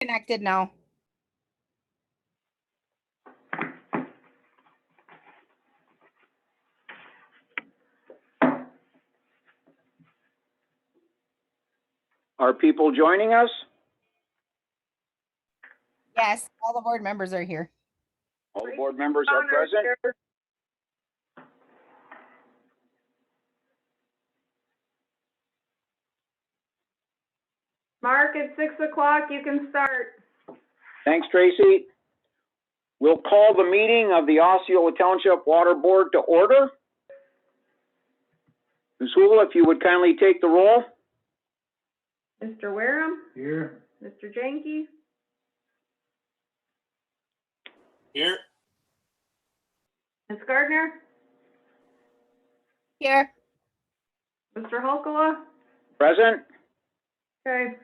Connected now. Are people joining us? Yes, all the board members are here. All the board members are present? Mark, at 6 o'clock, you can start. Thanks, Tracy. We'll call the meeting of the Osceola Township Water Board to order. Ms. Hool, if you would kindly take the roll. Mr. Wareham, Here. Mr. Jenke, Here. Ms. Gardner, Here. Mr. Holkola. Present. Okay.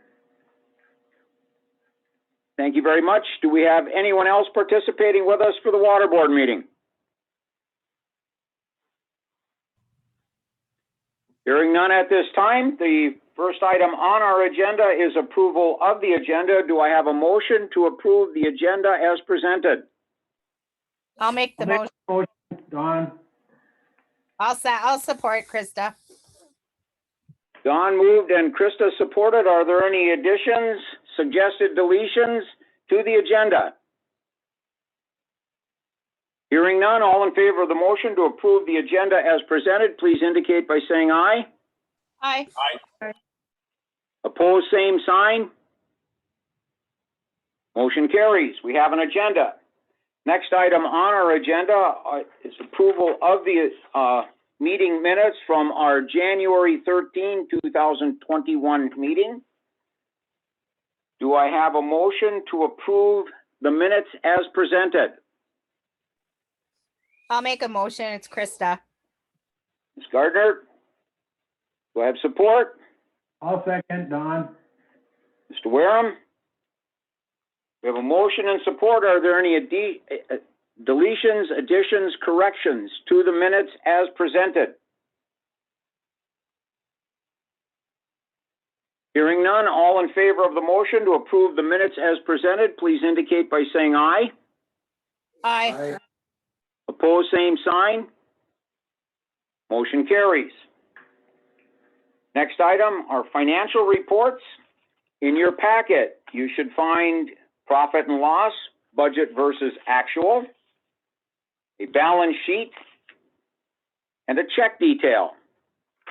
Thank you very much. Do we have anyone else participating with us for the Water Board meeting? Hearing none at this time, the first item on our agenda is approval of the agenda. Do I have a motion to approve the agenda as presented? I'll make the motion. Don. I'll support Krista. Don moved and Krista supported. Are there any additions, suggested deletions to the agenda? Hearing none, all in favor of the motion to approve the agenda as presented, please indicate by saying aye. Aye. Opposed, same sign. Motion carries. We have an agenda. Next item on our agenda is approval of the meeting minutes from our January 13, 2021 meeting. Do I have a motion to approve the minutes as presented? I'll make a motion. It's Krista. Ms. Gardner? Do I have support? I'll second, Don. Mr. Wareham? We have a motion and support. Are there any deletions, additions, corrections to the minutes as presented? Hearing none, all in favor of the motion to approve the minutes as presented, please indicate by saying aye. Aye. Opposed, same sign. Motion carries. Next item, our financial reports. In your packet, you should find profit and loss, budget versus actual, a balance sheet, and a check detail.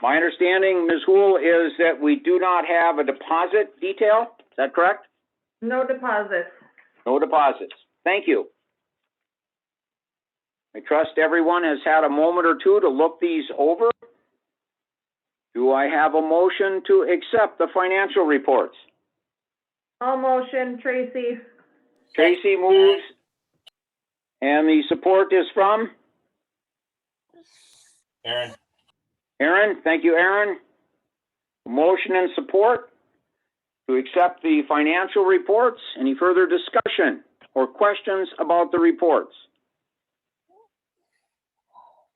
My understanding, Ms. Hool, is that we do not have a deposit detail. Is that correct? No deposits. No deposits. Thank you. I trust everyone has had a moment or two to look these over. Do I have a motion to accept the financial reports? All motion, Tracy. Tracy moves. And the support is from? Aaron. Aaron, thank you, Aaron. Motion and support to accept the financial reports. Any further discussion or questions about the reports?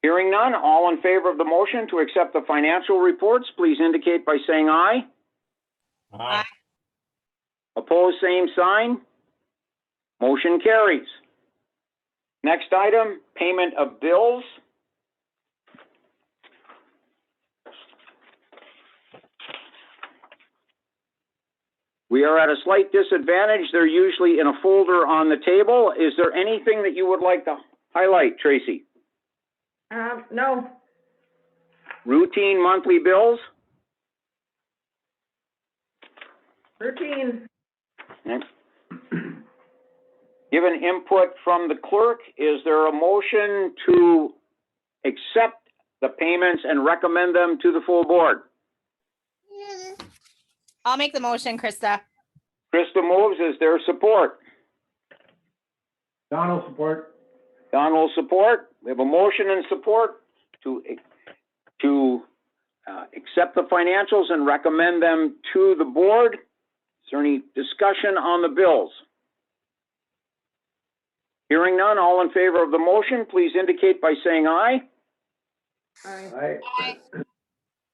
Hearing none, all in favor of the motion to accept the financial reports, please indicate by saying aye. Aye. Opposed, same sign. Motion carries. Next item, payment of bills. We are at a slight disadvantage. They're usually in a folder on the table. Is there anything that you would like to highlight, Tracy? No. Routine monthly bills? Routine. Given input from the clerk, is there a motion to accept the payments and recommend them to the full board? I'll make the motion, Krista. Krista moves. Is there support? Don will support. Don will support. We have a motion and support to accept the financials and recommend them to the board. Is there any discussion on the bills? Hearing none, all in favor of the motion, please indicate by saying aye. Aye. Aye.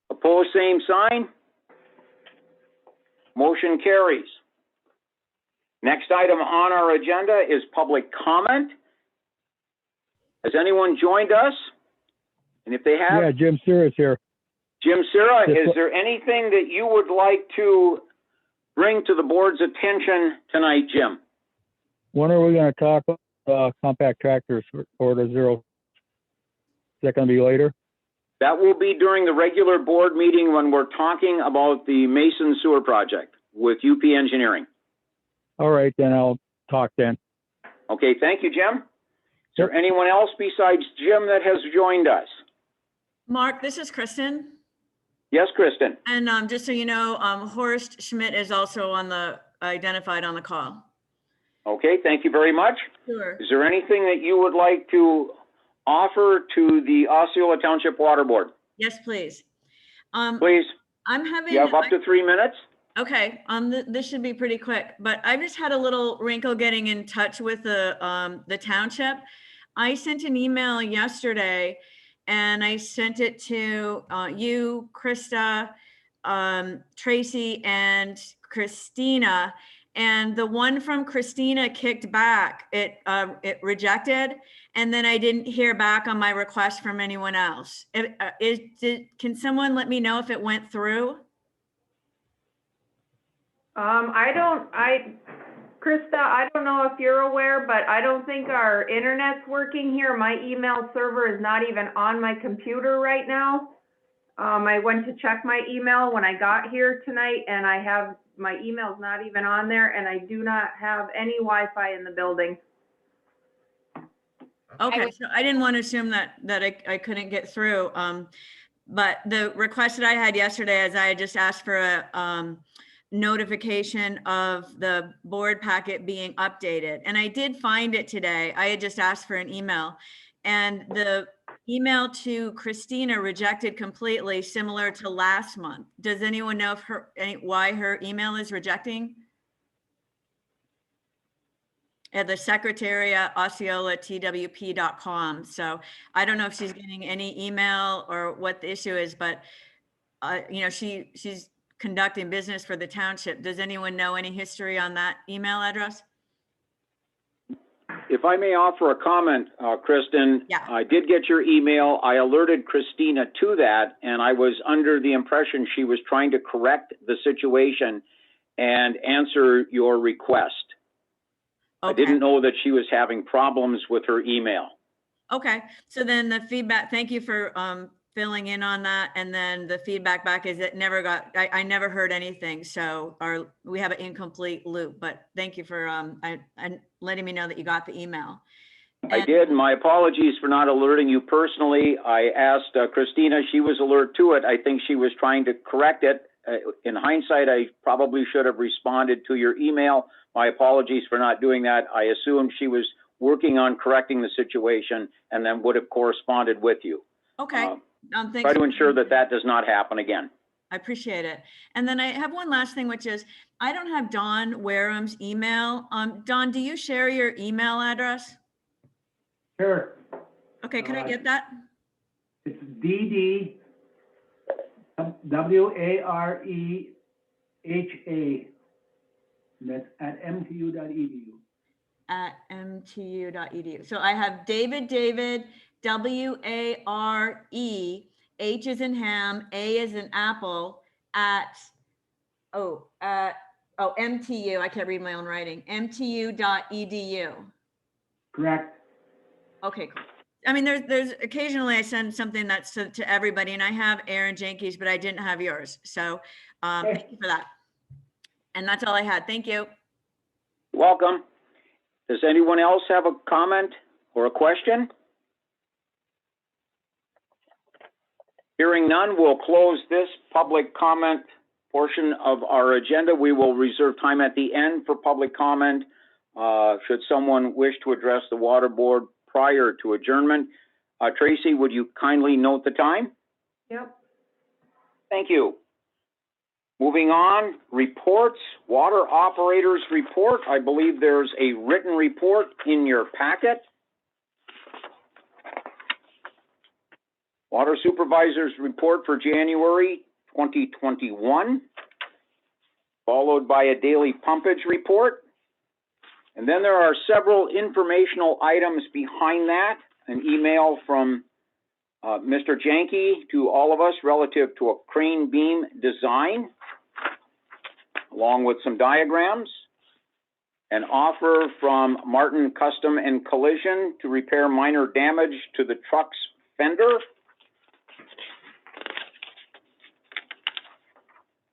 Opposed, same sign. Motion carries. Next item on our agenda is public comment. Has anyone joined us? And if they have, Yeah, Jim Sears here. Jim Sira, Yes, is sir. there anything that you would like to bring to the board's attention tonight, Jim? When are we gonna talk, compact tractors for order zero? Is that gonna be later? That will be during the regular board meeting when we're talking about the Mason Sewer Project with UP Engineering. All right, then I'll talk then. Okay, thank you, Jim. Is there anyone else besides Jim that has joined us? Mark, this is Kristen. Yes, Kristen. And just so you know, Horst Schmidt is also identified on the call. Okay, thank you very much. Sure. Is there anything that you would like to offer to the Osceola Township Water Board? Yes, please. Please, I'm having. you have up to 3 minutes. Okay, this should be pretty quick, but I've just had a little wrinkle getting in touch with the township. I sent an email yesterday and I sent it to you, Krista, Tracy, and Christina. And the one from Christina kicked back, it rejected, and then I didn't hear back on my request from anyone else. Can someone let me know if it went through? Krista, I don't know if you're aware, but I don't think our internet's working here. My email server is not even on my computer right now. I went to check my email when I got here tonight, and my email's not even on there, and I do not have any Wi-Fi in the building. Okay, so I didn't want to assume that I couldn't get through. But the request that I had yesterday is I had just asked for a notification of the board packet being updated. And I did find it today. I had just asked for an email. And the email to Christina rejected completely, similar to last month. Does anyone know why her email is rejecting? At the secretary at osceolatwp.com. So I don't know if she's getting any email or what the issue is, but she's conducting business for the township. Does anyone know any history on that email address? If I may offer a comment, Kristen, Yeah. I did get your email. I alerted Christina to that, and I was under the impression she was trying to correct the situation and answer your request. Okay. I didn't know that she was having problems with her email. Okay, so then the feedback, thank you for filling in on that. And then the feedback back is it never got, I never heard anything. So we have an incomplete loop, but thank you for letting me know that you got the email. I did. My apologies for not alerting you personally. I asked Christina, she was alert to it. I think she was trying to correct it. In hindsight, I probably should have responded to your email. My apologies for not doing that. I assumed she was working on correcting the situation and then would have corresponded with you. Okay. Thanks. Try to ensure that that does not happen again. I appreciate it. And then I have one last thing, which is I don't have Don Wareham's email. Don, do you share your email address? Sure. Okay, could I get that? It's DD WAREHA. And that's at mtu.edu. At mtu.edu. So I have David, WARE, H is in ham, A is in apple, at MTU. I can't read my own writing. mtu.edu. Correct. Okay, cool. I mean, there's occasionally I send something that's to everybody, and I have Aaron Jenkins, but I didn't have yours. So thank you for that. And that's all I had. Thank you. Welcome. Does anyone else have a comment or a question? Hearing none, we'll close this public comment portion of our agenda. We will reserve time at the end for public comment. Should someone wish to address the water board prior to adjournment. Tracy, would you kindly note the time? Yep. Thank you. Moving on, reports, water operators report. I believe there's a written report in your packet. Water supervisors report for January 2021, followed by a daily pumpage report. And then there are several informational items behind that. An email from Mr. Janke to all of us relative to a crane beam design, along with some diagrams. An offer from Martin Custom and Collision to repair minor damage to the truck's fender.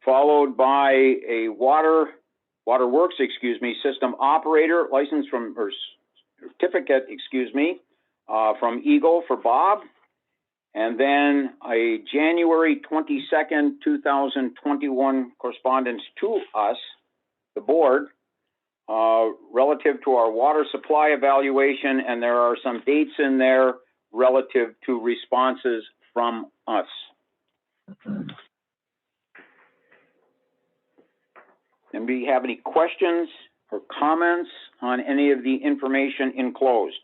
Followed by a waterworks, system operator license from, or certificate, from Eagle for Bob. And then a January 22nd, 2021 correspondence to us, the board, relative to our water supply evaluation, and there are some dates in there relative to responses from us. Anybody have any questions or comments on any of the information enclosed?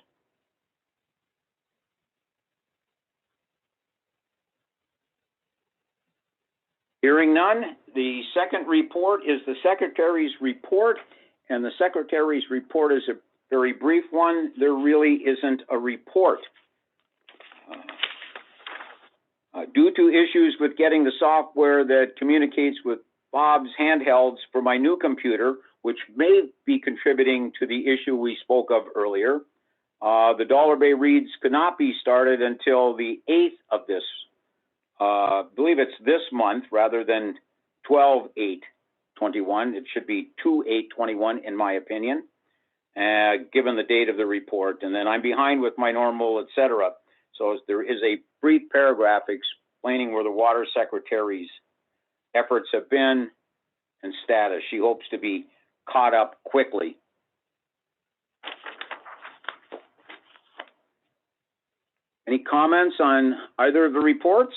Hearing none, the second report is the Secretary's report, and the Secretary's report is a very brief one. There really isn't a report. Due to issues with getting the software that communicates with Bob's handhelds for my new computer, which may be contributing to the issue we spoke of earlier, the Dollar Bay reads could not be started until the 8th of this, I believe it's this month rather than 12/8/21. It should be 2/8/21 in my opinion, given the date of the report. And then I'm behind with my normal, etc. So there is a brief paragraph explaining where the Water Secretary's efforts have been and status. She hopes to be caught up quickly. Any comments on either of the reports?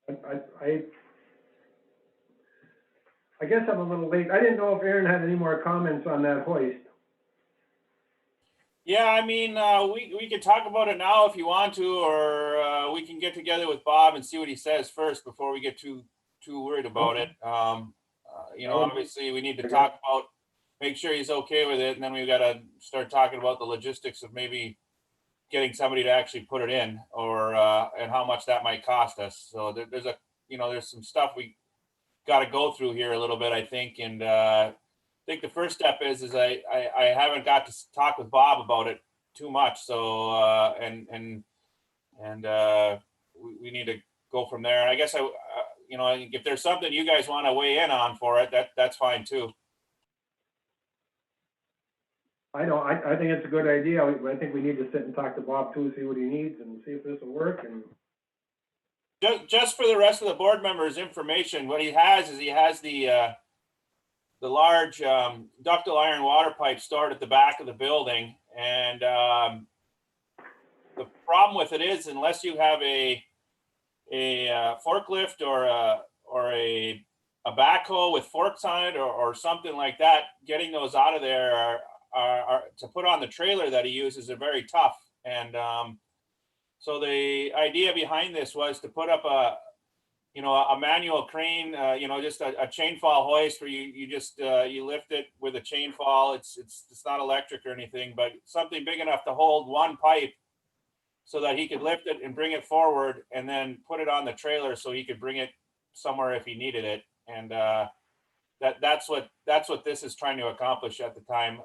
I guess I'm a little late. I didn't know if Aaron had any more comments on that hoist. Yeah, I mean, we could talk about it now if you want to, or we can get together with Bob and see what he says first before we get too worried about it. You know, obviously we need to talk about, make sure he's okay with it, and then we've got to start talking about the logistics of maybe getting somebody to actually put it in, or and how much that might cost us. So there's a, you know, there's some stuff we got to go through here a little bit, I think, and I think the first step is I haven't got to talk with Bob about it too much. So we need to go from there. I guess you know, if there's something you guys want to weigh in on for it, that's fine too. I think it's a good idea. I think we need to sit and talk to Bob too, see what he needs and see if this will work. And just for the rest of the board members' information, what he has is he has the large ductile iron water pipe stored at the back of the building, and the problem with it is, unless you have a forklift or a backhoe with forks on it or something like that, getting those out of there are to put on the trailer that he uses are very tough. And so the idea behind this was to put up a manual crane, just a chain fall hoist where you just you lift it with a chain fall. It's not electric or anything, but something big enough to hold one pipe so that he could lift it and bring it forward and then put it on the trailer so he could bring it somewhere if he needed it. And that's what this is trying to accomplish at the time.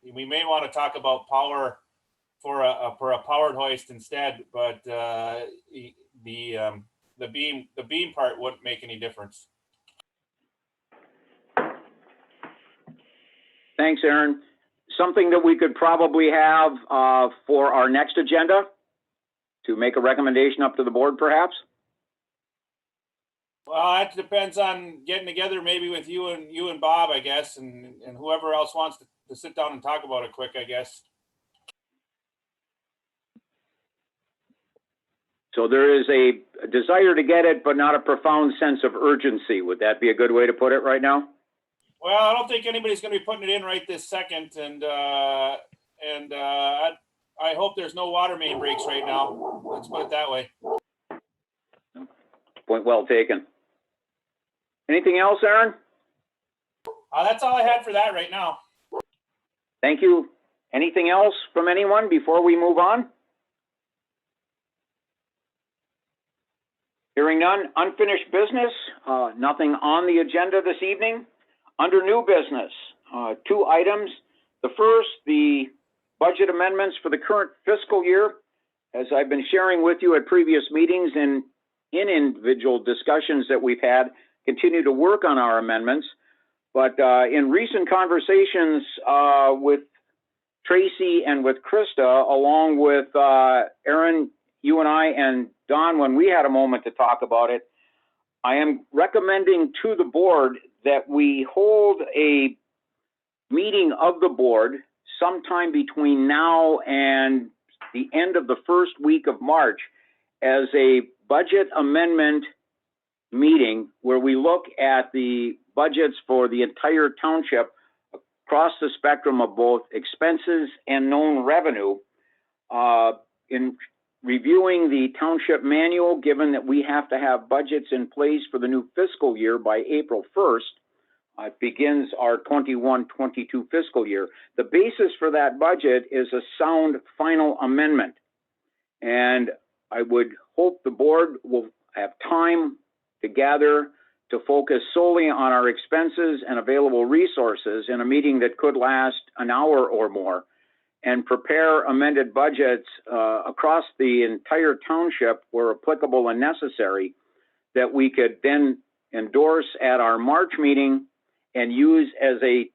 We may want to talk about power for a powered hoist instead, but the beam part wouldn't make any difference. Thanks, Aaron. Something that we could probably have for our next agenda to make a recommendation up to the board, perhaps? Well, it depends on getting together maybe with you and Bob, I guess, and whoever else wants to sit down and talk about it quick, I guess. So there is a desire to get it, but not a profound sense of urgency. Would that be a good way to put it right now? Well, I don't think anybody's going to be putting it in right this second, and I hope there's no water main breaks right now. Let's put it that way. Point well taken. Anything else, Aaron? That's all I had for that right now. Thank you. Anything else from anyone before we move on? Hearing none, unfinished business, nothing on the agenda this evening. Under new business, 2 items. The first, the budget amendments for the current fiscal year. As I've been sharing with you at previous meetings and in individual discussions that we've had, continue to work on our amendments. But in recent conversations with Tracy and with Krista, along with Aaron, you and I, and Don, when we had a moment to talk about it, I am recommending to the board that we hold a meeting of the board sometime between now and the end of the first week of March as a budget amendment meeting where we look at the budgets for the entire township across the spectrum of both expenses and known revenue. In reviewing the township manual, given that we have to have budgets in place for the new fiscal year by April 1st, it begins our 21-22 fiscal year. The basis for that budget is a sound final amendment. And I would hope the board will have time to gather to focus solely on our expenses and available resources in a meeting that could last an hour or more, and prepare amended budgets across the entire township where applicable and necessary, that we could then endorse at our March meeting and use as a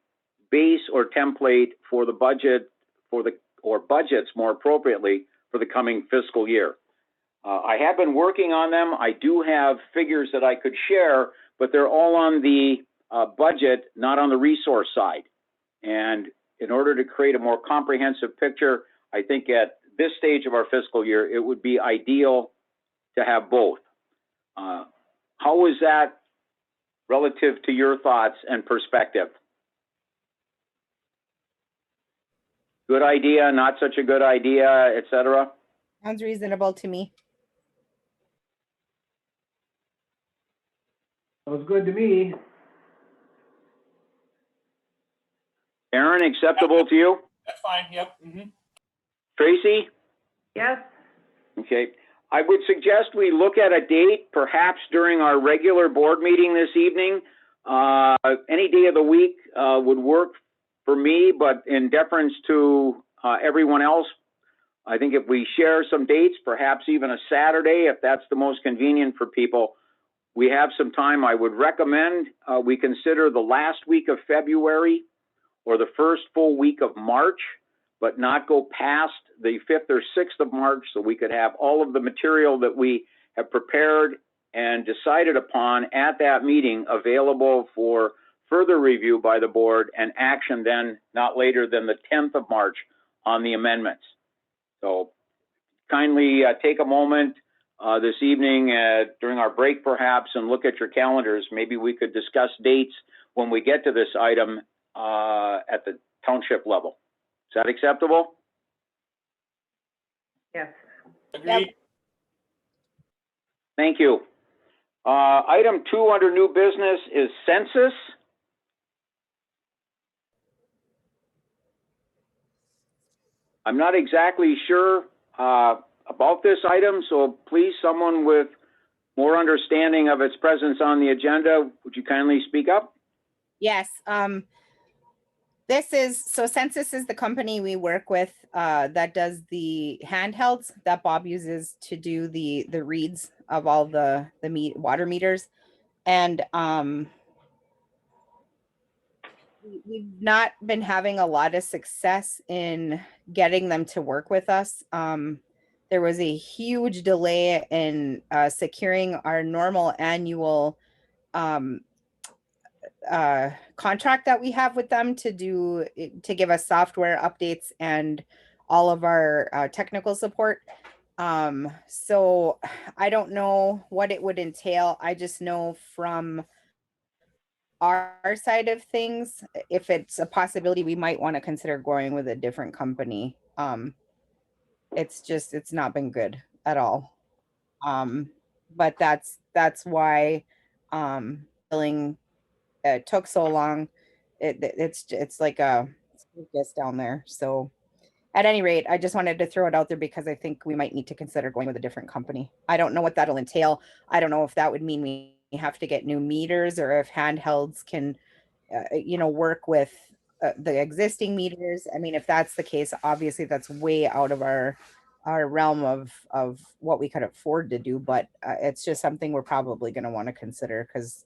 base or template for the budget or budgets more appropriately for the coming fiscal year. I have been working on them. I do have figures that I could share, but they're all on the budget, not on the resource side. And in order to create a more comprehensive picture, I think at this stage of our fiscal year, it would be ideal to have both. How is that relative to your thoughts and perspective? Good idea, not such a good idea, et cetera? Sounds reasonable to me. Sounds good to me. Aaron, acceptable to you? That's fine. Yep. Tracy? Yes, Okay. I would suggest we look at a date, perhaps during our regular board meeting this evening. Any day of the week would work for me, but in deference to everyone else, I think if we share some dates, perhaps even a Saturday, if that's the most convenient for people, we have some time. I would recommend we consider the last week of February or the first full week of March, but not go past the 5th or 6th of March, so we could have all of the material that we have prepared and decided upon at that meeting available for further review by the board and action then not later than the 10th of March on the amendments. So kindly take a moment this evening during our break perhaps and look at your calendars. Maybe we could discuss dates when we get to this item at the township level. Is that acceptable? yes. Agreed. Thank you. Item 2 under new business is census. I'm not exactly sure about this item, so please, someone with more understanding of its presence on the agenda, would you kindly speak up? Yes. Census is the company we work with that does the handhelds that Bob uses to do the reads of all the water meters. And we've not been having a lot of success in getting them to work with us. There was a huge delay in securing our normal annual contract that we have with them to give us software updates and all of our technical support. So I don't know what it would entail. I just know from our side of things, if it's a possibility, we might want to consider going with a different company. It's not been good at all. But that's why billing took so long. it's like a circus down there. So at any rate, I just wanted to throw it out there because I think we might need to consider going with a different company. I don't know what that'll entail. I don't know if that would mean we have to get new meters or if handhelds can, work with the existing meters. I mean, if that's the case, obviously that's way out of our realm of what we could afford to do. But it's just something we're probably going to want to consider because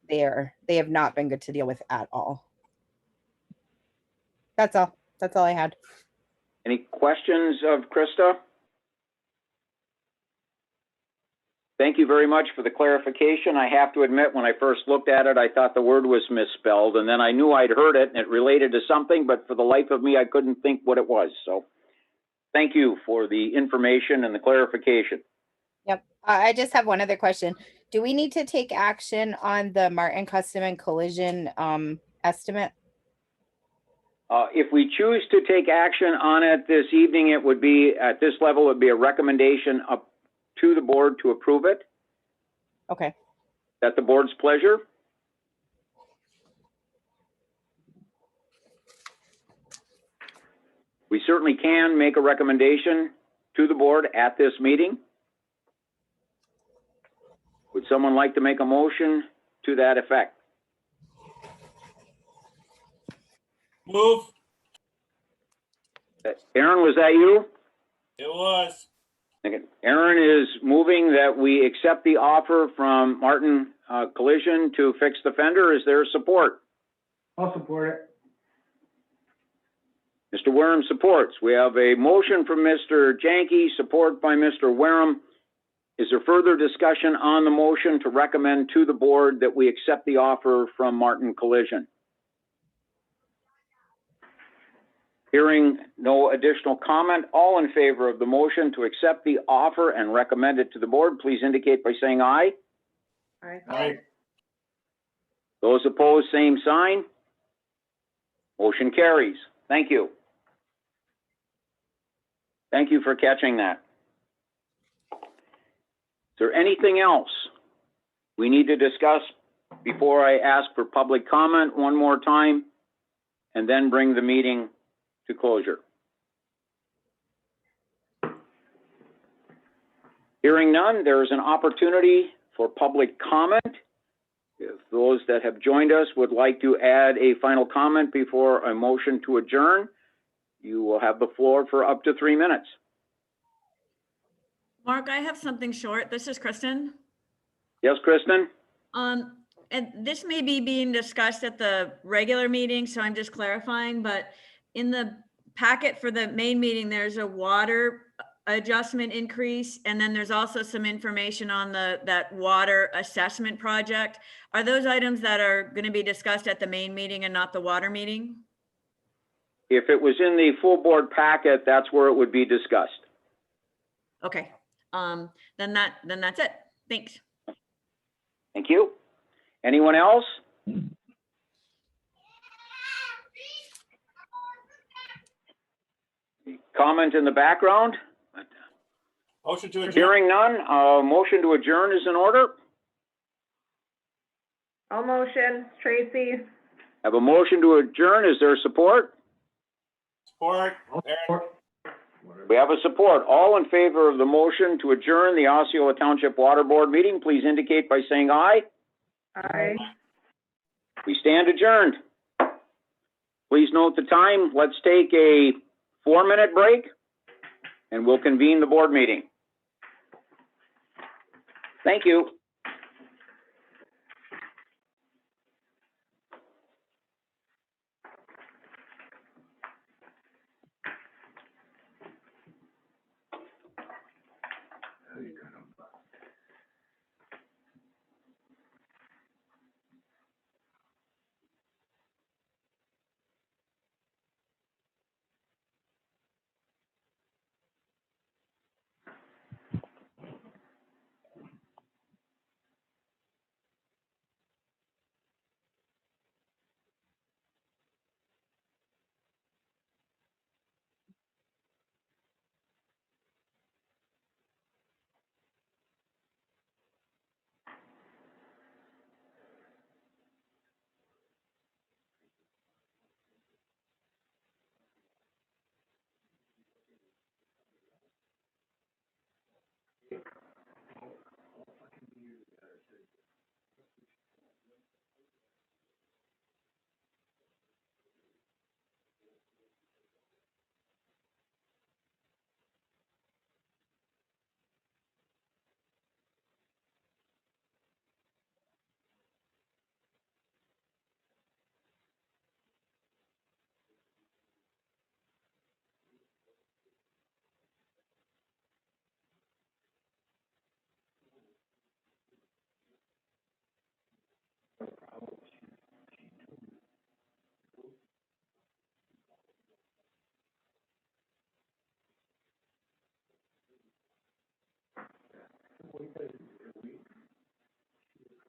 they have not been good to deal with at all. That's all. That's all I had. Any questions of Krista? Thank you very much for the clarification. I have to admit, when I first looked at it, I thought the word was misspelled, and then I knew I'd heard it and it related to something, but for the life of me, I couldn't think what it was. So thank you for the information and the clarification. Yep. I just have one other question. Do we need to take action on the Martin Custom and Collision estimate? If we choose to take action on it this evening, it would be, at this level, it would be a recommendation up to the board to approve it. Okay. At the board's pleasure. We certainly can make a recommendation to the board at this meeting. Would someone like to make a motion to that effect? Move. Aaron, was that you? It was. Okay. Aaron is moving that we accept the offer from Martin Collision to fix the fender. Is there support? I'll support it. Mr. Wareham supports. We have a motion from Mr. Janke, support by Mr. Wareham. Is there further discussion on the motion to recommend to the board that we accept the offer from Martin Collision? Hearing no additional comment, all in favor of the motion to accept the offer and recommend it to the board, please indicate by saying aye. Aye. Those opposed, same sign. Motion carries. Thank you. Thank you for catching that. Is there anything else we need to discuss before I ask for public comment one more time and then bring the meeting to closure? Hearing none, there is an opportunity for public comment. If those that have joined us would like to add a final comment before a motion to adjourn, you will have the floor for up to 3 minutes. Mark, I have something short. This is Kristen. Yes, Kristen? And this may be being discussed at the regular meeting, so I'm just clarifying, but in the packet for the main meeting, there's a water adjustment increase, and then there's also some information on that water assessment project. Are those items that are going to be discussed at the main meeting and not the water meeting? If it was in the full board packet, that's where it would be discussed. Okay. Then that's it. Thanks. Thank you. Anyone else? Comment in the background? Motion to adjourn. Hearing none, motion to adjourn is in order. I'll motion, Tracy. Have a motion to adjourn. Is there support? Support. I'll Aaron. support. We have a support. All in favor of the motion to adjourn the Osceola Township Water Board meeting, please indicate by saying aye. Aye. We stand adjourned. Please note the time. Let's take a 4-minute break and we'll convene the board meeting. Thank you.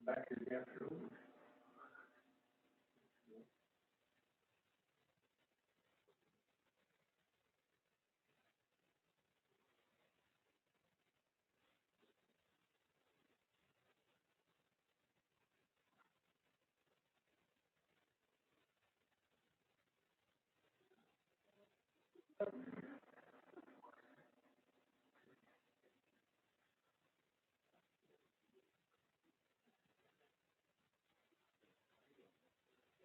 Back here, yeah, through.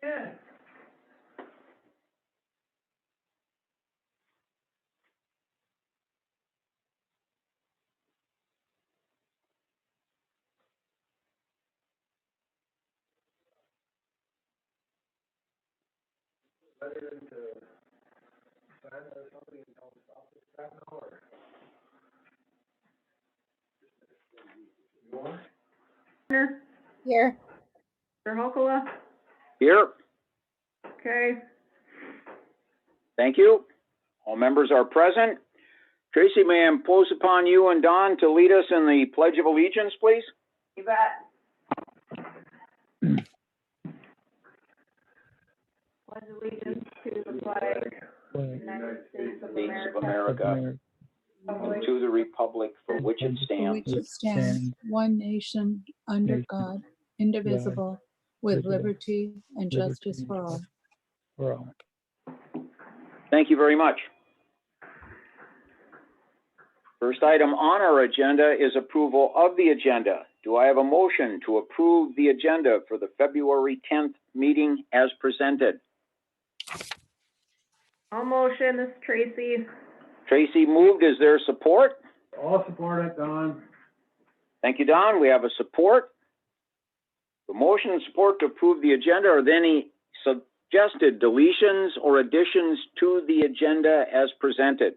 Yeah. Better than to sign or something and don't stop this crap now, or? You want? Turner, Here. Mr. Hokola? Here, Okay. thank you. All members are present. Tracy, may I impose upon you and Don to lead us in the Pledge of Allegiance, please? You bet. Pledge allegiance to the flag of the United States of States of America, America, and to the republic for which it for stands, which it stands, one nation, under Nation, God, indivisible, with indivisible, liberty and justice liberty, for all. for all. Thank you very much. First item on our agenda is approval of the agenda. Do I have a motion to approve the agenda for the February 10th meeting as presented? I'll motion, this is Tracy. Tracy moved. Is there support? All support it, Don. Thank you, Don. We have a support. The motion and support to approve the agenda. Are there any suggested deletions or additions to the agenda as presented?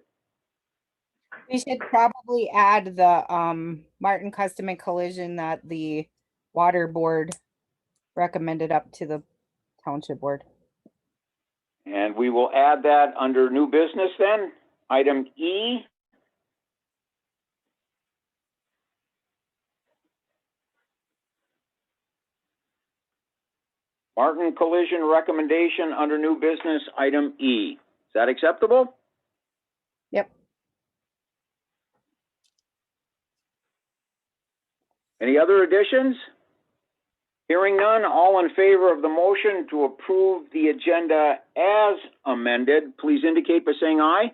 We should probably add the Martin Custom and Collision that the water board recommended up to the township board. And we will add that under new business then. Item E. Martin Collision recommendation under new business, item E. Is that acceptable? Yep. Any other additions? Hearing none, all in favor of the motion to approve the agenda as amended, please indicate by saying aye.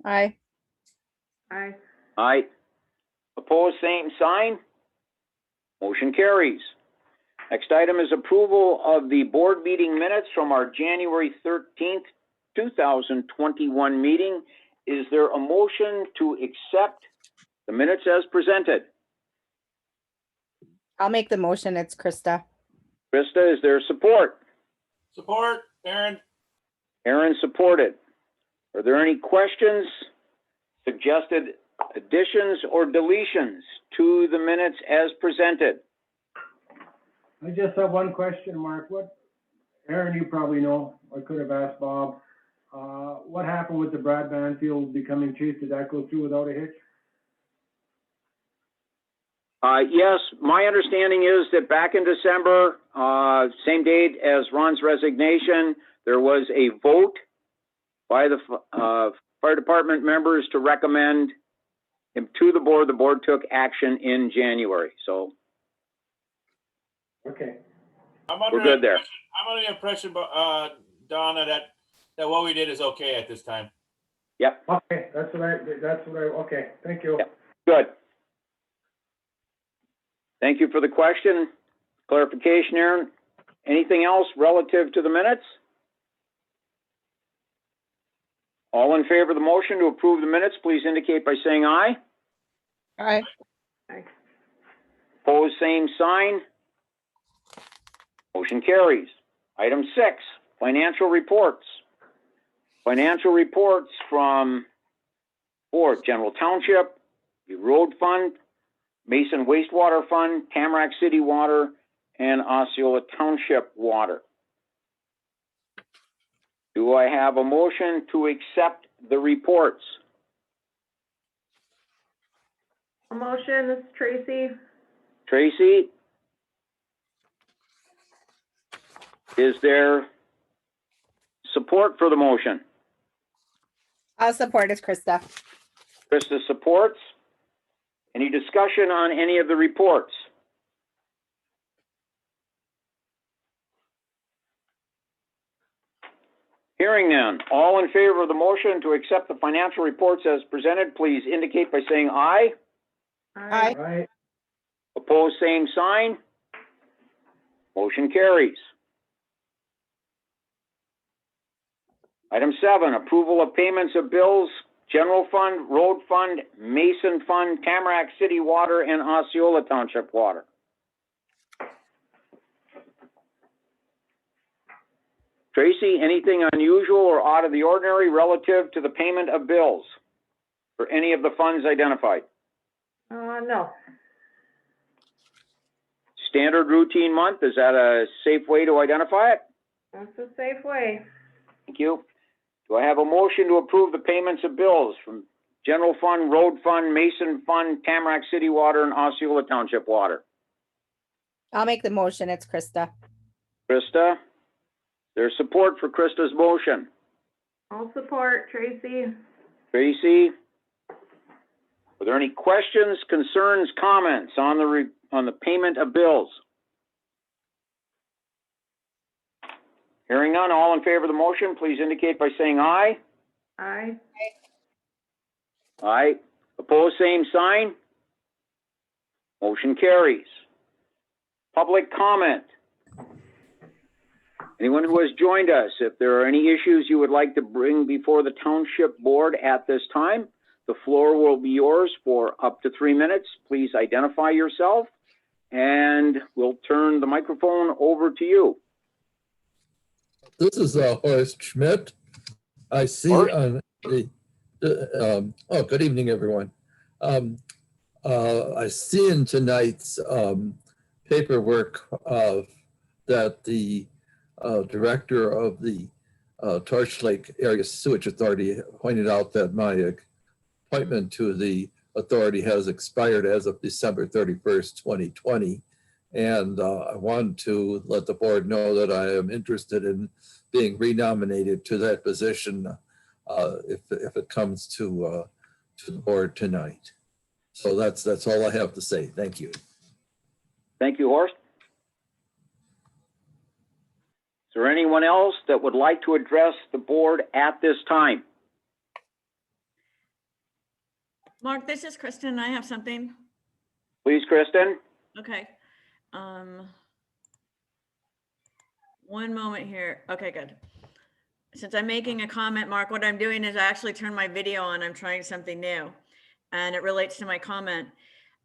Aye. Aye. Aye. Opposed, same sign. Motion carries. Next item is approval of the board meeting minutes from our January 13th, 2021 meeting. Is there a motion to accept the minutes as presented? I'll make the motion. It's Krista. Krista, is there support? Support, Aaron. Aaron supported. Are there any questions, suggested additions or deletions to the minutes as presented? I just have one question, Mark. Aaron, you probably know, I could have asked Bob. What happened with the Brad Banfield becoming chief? Did that go through without a hitch? Yes, my understanding is that back in December, same date as Ron's resignation, there was a vote by the fire department members to recommend him to the board. The board took action in January, so Okay. we're good there. I'm under the impression, Donna, that what we did is okay at this time. Yep, Okay, okay, thank you. Yep. Good. Thank you for the question. Clarification, Aaron. Anything else relative to the minutes? All in favor of the motion to approve the minutes, please indicate by saying aye. Aye. Opposed, same sign. Motion carries. Item 6, financial reports. Financial reports from General Township, the Road Fund, Mason Wastewater Fund, Tamarack City Water, and Osceola Township Water. Do I have a motion to accept the reports? I'll motion, this is Tracy. Tracy, Is there support for the motion? I'll support it, Krista. Krista supports. Any discussion on any of the reports? Hearing none, all in favor of the motion to accept the financial reports as presented, please indicate by saying aye. Aye. Aye. Opposed, same sign. Motion carries. Item 7, approval of payments of bills, general fund, road fund, Mason fund, Tamarack City Water, and Osceola Township Water. Tracy, anything unusual or out of the ordinary relative to the payment of bills for any of the funds identified? No. Standard routine month, is that a safe way to identify it? That's a safe way. Thank you. Do I have a motion to approve the payments of bills from general fund, road fund, Mason fund, Tamarack City Water, and Osceola Township Water? I'll make the motion. It's Krista. Krista, there's support for Krista's motion. I'll support Tracy. Tracy, were there any questions, concerns, comments on the payment of bills? Hearing none, all in favor of the motion, please indicate by saying aye. Aye. Aye. Opposed, same sign. Motion carries. Public comment. Anyone who has joined us, if there are any issues you would like to bring before the Township Board at this time, the floor will be yours for up to 3 minutes. Please identify yourself, and we'll turn the microphone over to you. This is Horst Schmidt. I see Horst? on the, good evening, everyone. I see in tonight's paperwork that the director of the Torch Lake Area Sewage Authority pointed out that my appointment to the authority has expired as of December 31st, 2020. And I want to let the board know that I am interested in being renominated to that position if it comes to the board tonight. So that's all I have to say. Thank you. Thank you, Horst. Is there anyone else that would like to address the board at this time? Mark, this is Kristen. I have something. Please, Kristen. Okay. One moment here. Okay, good. Since I'm making a comment, Mark, what I'm doing is I actually turned my video on. I'm trying something new, and it relates to my comment.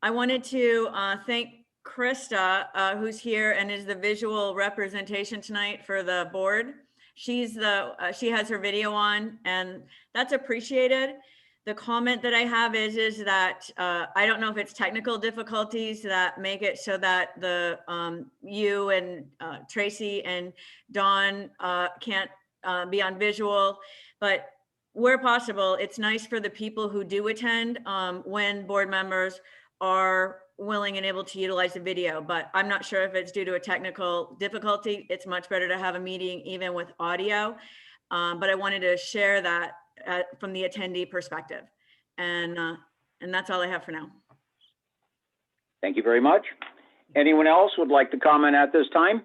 I wanted to thank Krista, who's here and is the visual representation tonight for the board. She has her video on, and that's appreciated. The comment that I have is that I don't know if it's technical difficulties that make it so that the you and Tracy and Dawn can't be on visual, but where possible, it's nice for the people who do attend when board members are willing and able to utilize the video, but I'm not sure if it's due to a technical difficulty. It's much better to have a meeting even with audio, but I wanted to share that from the attendee perspective. And that's all I have for now. Thank you very much. Anyone else would like to comment at this time?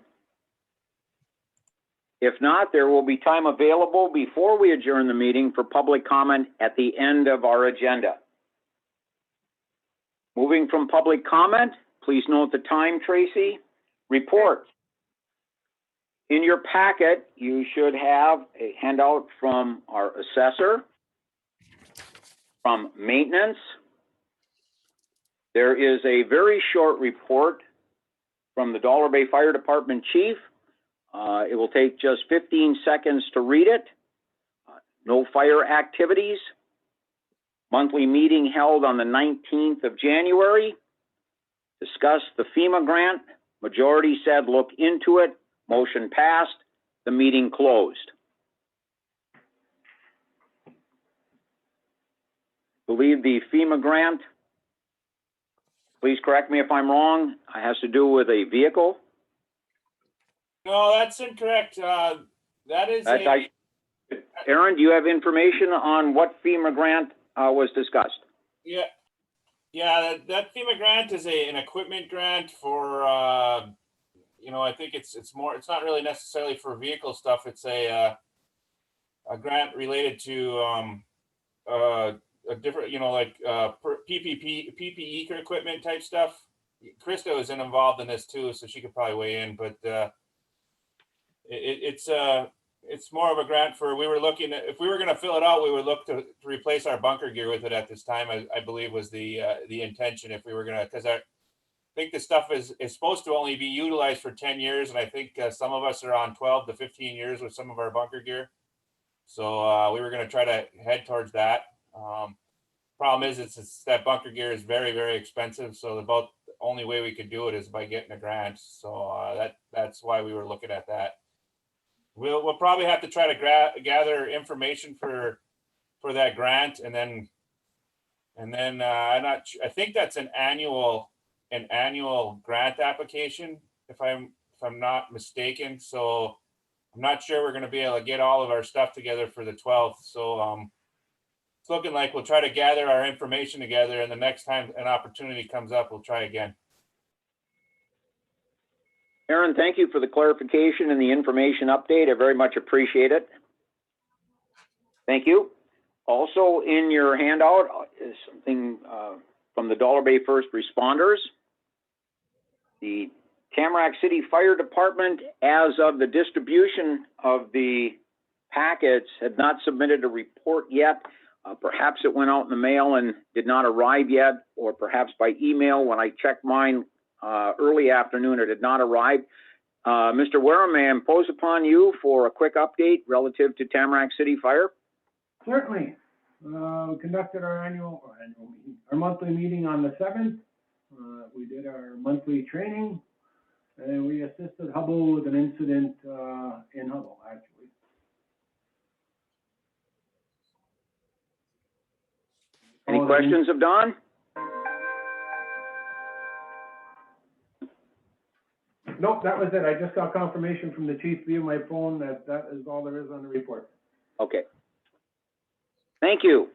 If not, there will be time available before we adjourn the meeting for public comment at the end of our agenda. Moving from public comment, please note the time, Tracy. Report. In your packet, you should have a handout from our assessor, from maintenance. There is a very short report from the Dollar Bay Fire Department chief. It will take just 15 seconds to read it. No fire activities. Monthly meeting held on the 19th of January. Discussed the FEMA grant. Majority said look into it. Motion passed. The meeting closed. Believe the FEMA grant, please correct me if I'm wrong, has to do with a vehicle. No, that's incorrect. That is That's, a, Aaron, do you have information on what FEMA grant was discussed? yeah, that FEMA grant is an equipment grant for, you know, I think it's not really necessarily for vehicle stuff. It's a grant related to, a different, you know, like, PPE equipment type stuff. Krista is involved in this too, so she could probably weigh in, but, it's more of a grant for, we were looking at, if we were going to fill it out, we would look to replace our bunker gear with it at this time. I believe was the intention, if we were going to, because I think the stuff is supposed to only be utilized for 10 years. And I think some of us are on 12 to 15 years with some of our bunker gear. So we were going to try to head towards that. Problem is, it's that bunker gear is very, very expensive. So about the only way we could do it is by getting a grant. So that's why we were looking at that. We'll probably have to try to gather information for that grant, and then I think that's an annual grant application, if I'm not mistaken. So I'm not sure we're going to be able to get all of our stuff together for the 12th. So it's looking like we'll try to gather our information together, and the next time an opportunity comes up, we'll try again. Aaron, thank you for the clarification and the information update. I very much appreciate it. Thank you. Also in your handout is something from the Dollar Bay First Responders. The Tamarack City Fire Department, as of the distribution of the packets, had not submitted a report yet. Perhaps it went out in the mail and did not arrive yet, or perhaps by email. When I checked mine early afternoon, it had not arrived. Mr. Wareham, may I impose upon you for a quick update relative to Tamarack City Fire? Certainly. We conducted our monthly meeting on the 7th. We did our monthly training, and we assisted Hubble with an incident in Hubble, actually. Any questions of Don? Nope, that was it. I just got confirmation from the chief via my phone that is all there is on the report. Okay. Thank you.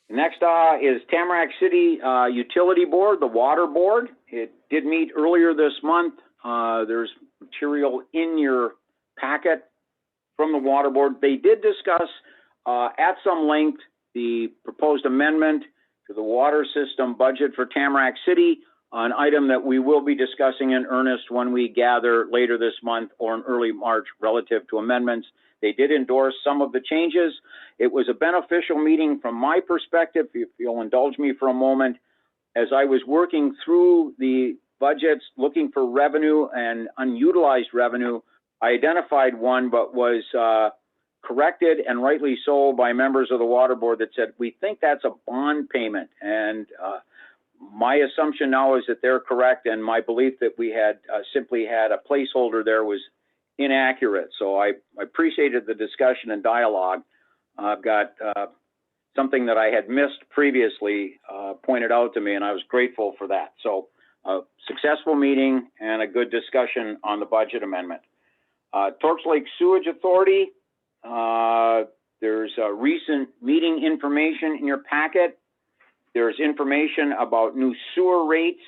Next is Tamarack City Utility Board, the Water Board. It did meet earlier this month. There's material in your packet from the Water Board. They did discuss at some length the proposed amendment to the water system budget for Tamarack City, an item that we will be discussing in earnest when we gather later this month or in early March relative to amendments. They did endorse some of the changes. It was a beneficial meeting from my perspective. If you'll indulge me for a moment, as I was working through the budgets, looking for revenue and unutilized revenue, I identified one, but was corrected, and rightly so, by members of the Water Board that said, we think that's a bond payment. And my assumption now is that they're correct, and my belief that we had simply had a placeholder there was inaccurate. So I appreciated the discussion and dialogue. I've got something that I had missed previously pointed out to me, and I was grateful for that. So a successful meeting and a good discussion on the budget amendment. Torch Lake Sewage Authority, there's recent meeting information in your packet. There's information about new sewer rates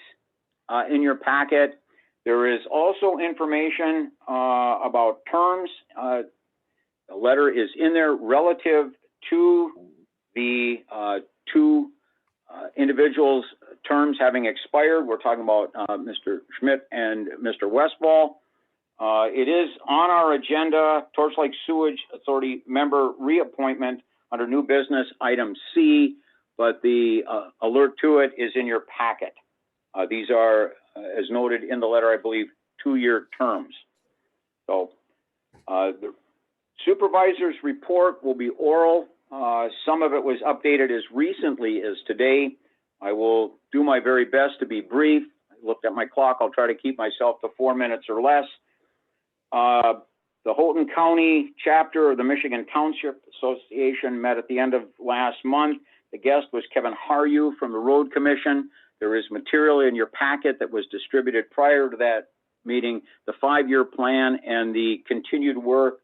in your packet. There is also information about terms. The letter is in there relative to the two individuals' terms having expired. We're talking about Mr. Schmidt and Mr. Westfall. It is on our agenda, Torch Lake Sewage Authority member reappointment under new business item C, but the alert to it is in your packet. These are, as noted in the letter, I believe, 2-year terms. So the supervisor's report will be oral. Some of it was updated as recently as today. I will do my very best to be brief. I looked at my clock. I'll try to keep myself to 4 minutes or less. The Houghton County chapter of the Michigan Township Association met at the end of last month. The guest was Kevin Haryu from the Road Commission. There is material in your packet that was distributed prior to that meeting, the 5-year plan and the continued work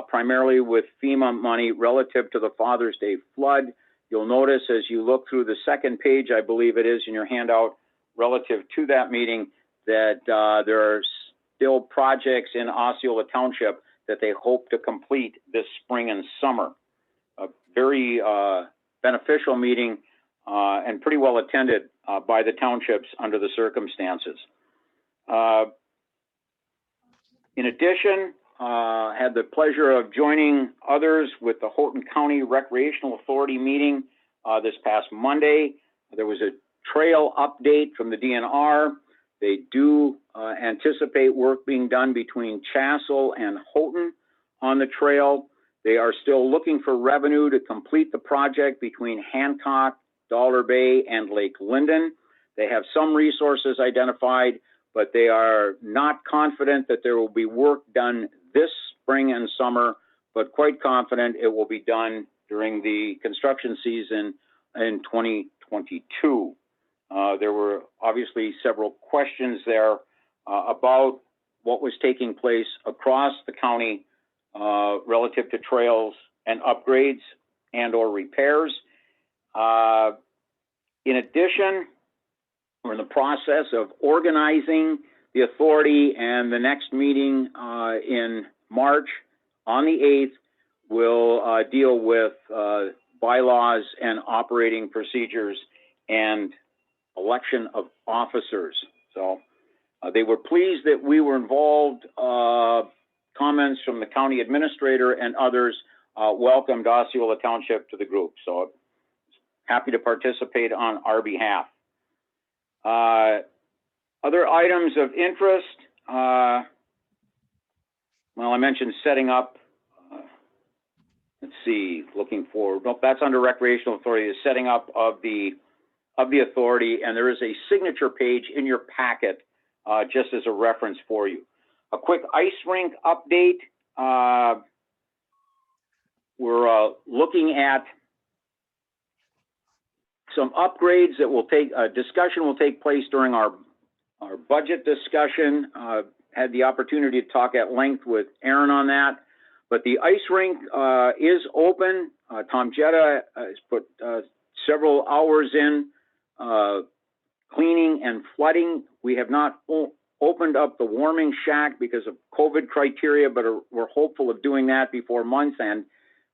primarily with FEMA money relative to the Father's Day flood. You'll notice as you look through the second page, I believe it is in your handout, relative to that meeting, that there are still projects in Osceola Township that they hope to complete this spring and summer. A very beneficial meeting and pretty well attended by the townships under the circumstances. In addition, had the pleasure of joining others with the Houghton County Recreational Authority meeting this past Monday. There was a trail update from the DNR. They do anticipate work being done between Chassell and Houghton on the trail. They are still looking for revenue to complete the project between Hancock, Dollar Bay, and Lake Linden. They have some resources identified, but they are not confident that there will be work done this spring and summer, but quite confident it will be done during the construction season in 2022. There were obviously several questions there about what was taking place across the county relative to trails and upgrades and or repairs. In addition, we're in the process of organizing the authority, and the next meeting in March on the 8th will deal with bylaws and operating procedures and election of officers. So they were pleased that we were involved. Comments from the county administrator and others welcomed Osceola Township to the group. So happy to participate on our behalf. Other items of interest, well, I mentioned setting up, let's see, looking forward. Nope, that's under Recreational Authority, the setting up of the authority, and there is a signature page in your packet just as a reference for you. A quick ice rink update. We're looking at some upgrades that will take, discussion will take place during our budget discussion. Had the opportunity to talk at length with Aaron on that, but the ice rink is open. Tom Jetta has put several hours in cleaning and flooding. We have not opened up the warming shack because of COVID criteria, but we're hopeful of doing that before month's end.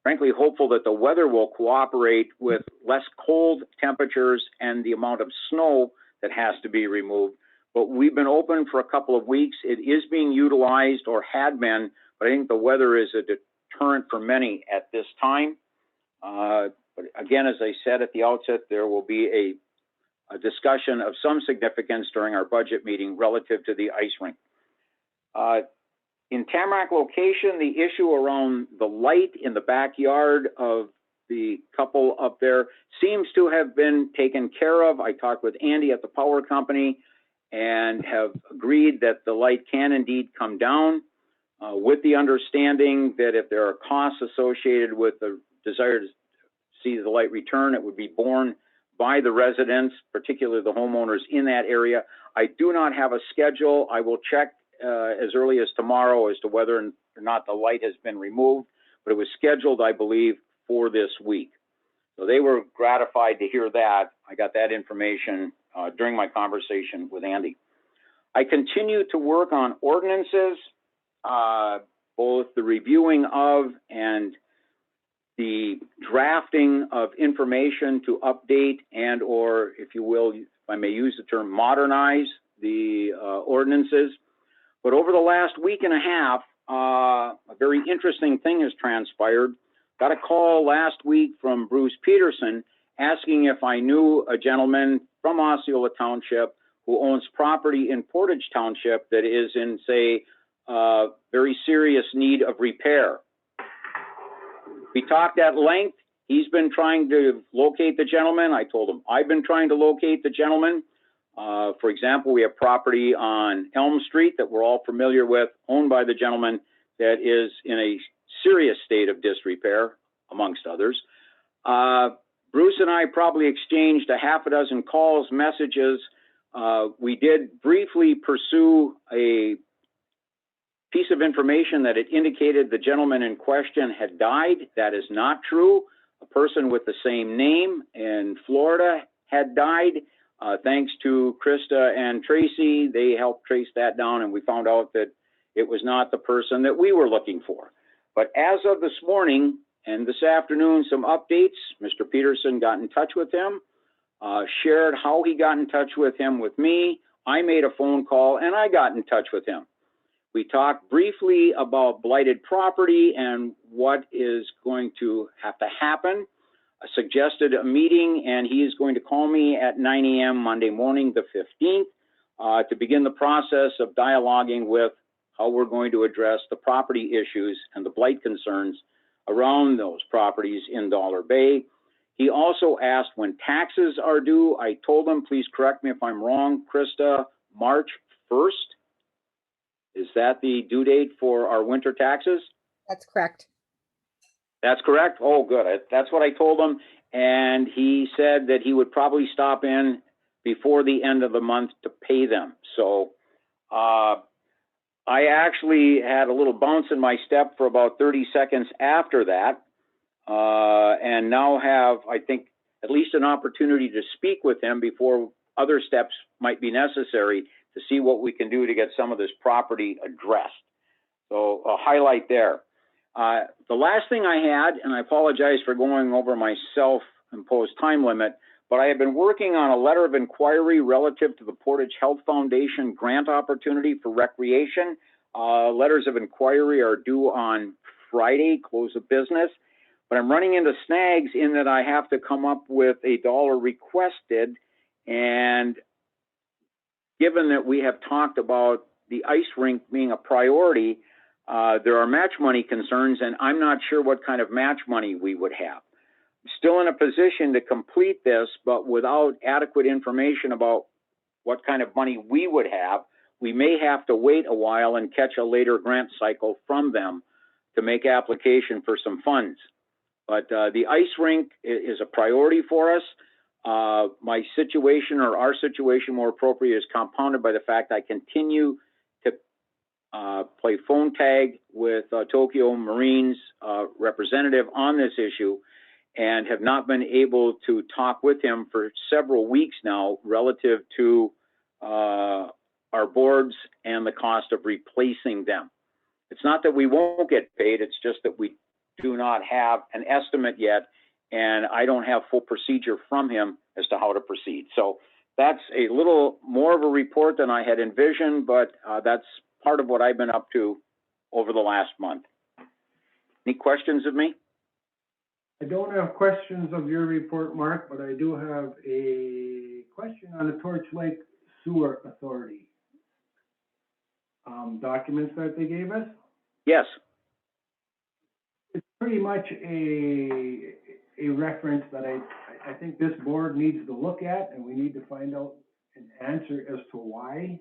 Frankly, hopeful that the weather will cooperate with less cold temperatures and the amount of snow that has to be removed. But we've been open for a couple of weeks. It is being utilized, or had been, but I think the weather is a deterrent for many at this time. But again, as I said at the outset, there will be a discussion of some significance during our budget meeting relative to the ice rink. In Tamarack location, the issue around the light in the backyard of the couple up there seems to have been taken care of. I talked with Andy at the power company and have agreed that the light can indeed come down with the understanding that if there are costs associated with the desire to see the light return, it would be borne by the residents, particularly the homeowners in that area. I do not have a schedule. I will check as early as tomorrow as to whether or not the light has been removed, but it was scheduled, I believe, for this week. So they were gratified to hear that. I got that information during my conversation with Andy. I continue to work on ordinances, both the reviewing of and the drafting of information to update and, or if you will, if I may use the term, modernize the ordinances. But over the last week and a half, a very interesting thing has transpired. Got a call last week from Bruce Peterson asking if I knew a gentleman from Osceola Township who owns property in Portage Township that is in, say, very serious need of repair. We talked at length. He's been trying to locate the gentleman. I told him I've been trying to locate the gentleman. For example, we have property on Elm Street that we're all familiar with, owned by the gentleman, that is in a serious state of disrepair, amongst others. Bruce and I probably exchanged a half a dozen calls, messages. We did briefly pursue a piece of information that it indicated the gentleman in question had died. That is not true. A person with the same name in Florida had died. Thanks to Krista and Tracy, they helped trace that down, and we found out that it was not the person that we were looking for. But as of this morning and this afternoon, some updates. Mr. Peterson got in touch with him, shared how he got in touch with him with me. I made a phone call and I got in touch with him. We talked briefly about blighted property and what is going to have to happen. I suggested a meeting, and he is going to call me at 9 a.m. Monday morning, the 15th, to begin the process of dialoguing with how we're going to address the property issues and the blight concerns around those properties in Dollar Bay. He also asked when taxes are due. I told him, please correct me if I'm wrong, Krista, March 1st. Is that the due date for our winter taxes? That's correct. That's correct? Oh, good. That's what I told him. And he said that he would probably stop in before the end of the month to pay them. So I actually had a little bounce in my step for about 30 seconds after that. And now have, I think, at least an opportunity to speak with him before other steps might be necessary to see what we can do to get some of this property addressed. So a highlight there. The last thing I had, and I apologize for going over my self-imposed time limit, but I have been working on a letter of inquiry relative to the Portage Health Foundation grant opportunity for recreation. Letters of inquiry are due on Friday, close of business, but I'm running into snags in that I have to come up with $1 requested, and given that we have talked about the ice rink being a priority, there are match money concerns, and I'm not sure what kind of match money we would have. I'm still in a position to complete this, but without adequate information about what kind of money we would have, we may have to wait a while and catch a later grant cycle from them to make application for some funds. But the ice rink is a priority for us. My situation, or our situation more appropriate, is compounded by the fact I continue to play phone tag with Tokyo Marine's representative on this issue, and have not been able to talk with him for several weeks now relative to our boards and the cost of replacing them. It's not that we won't get paid, it's just that we do not have an estimate yet, and I don't have full procedure from him as to how to proceed. So that's a little more of a report than I had envisioned, but that's part of what I've been up to over the last month. Any questions of me? I don't have questions of your report, Mark, but I do have a question on the Torch Lake Sewer Authority documents that they gave us. Yes. It's pretty much a reference that I think this board needs to look at, and we need to find out an answer as to why.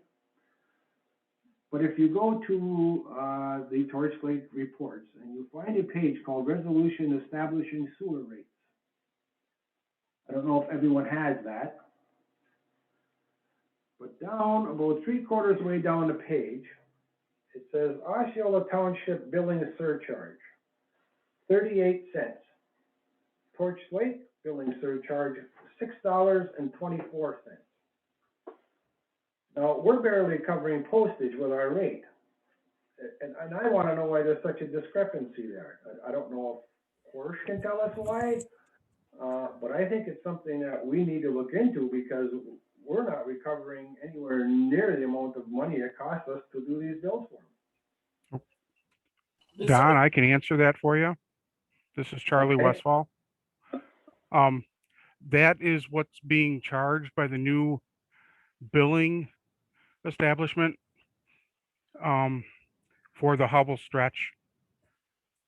But if you go to the Torch Lake reports and you find a page called Resolution Establishing Sewer Rates, I don't know if everyone has that, but down about 3/4 way down the page, it says Osceola Township billing surcharge, 38 cents. Torch Lake billing surcharge, $6.24. Now, we're barely covering postage with our rate. And I want to know why there's such a discrepancy there. I don't know if Horsch can tell us why, but I think it's something that we need to look into, because we're not recovering anywhere near the amount of money it costs us to do these bills for them. Don, I can answer that for you. This is Charlie Okay. Westfall. That is what's being charged by the new billing establishment for the Hubble stretch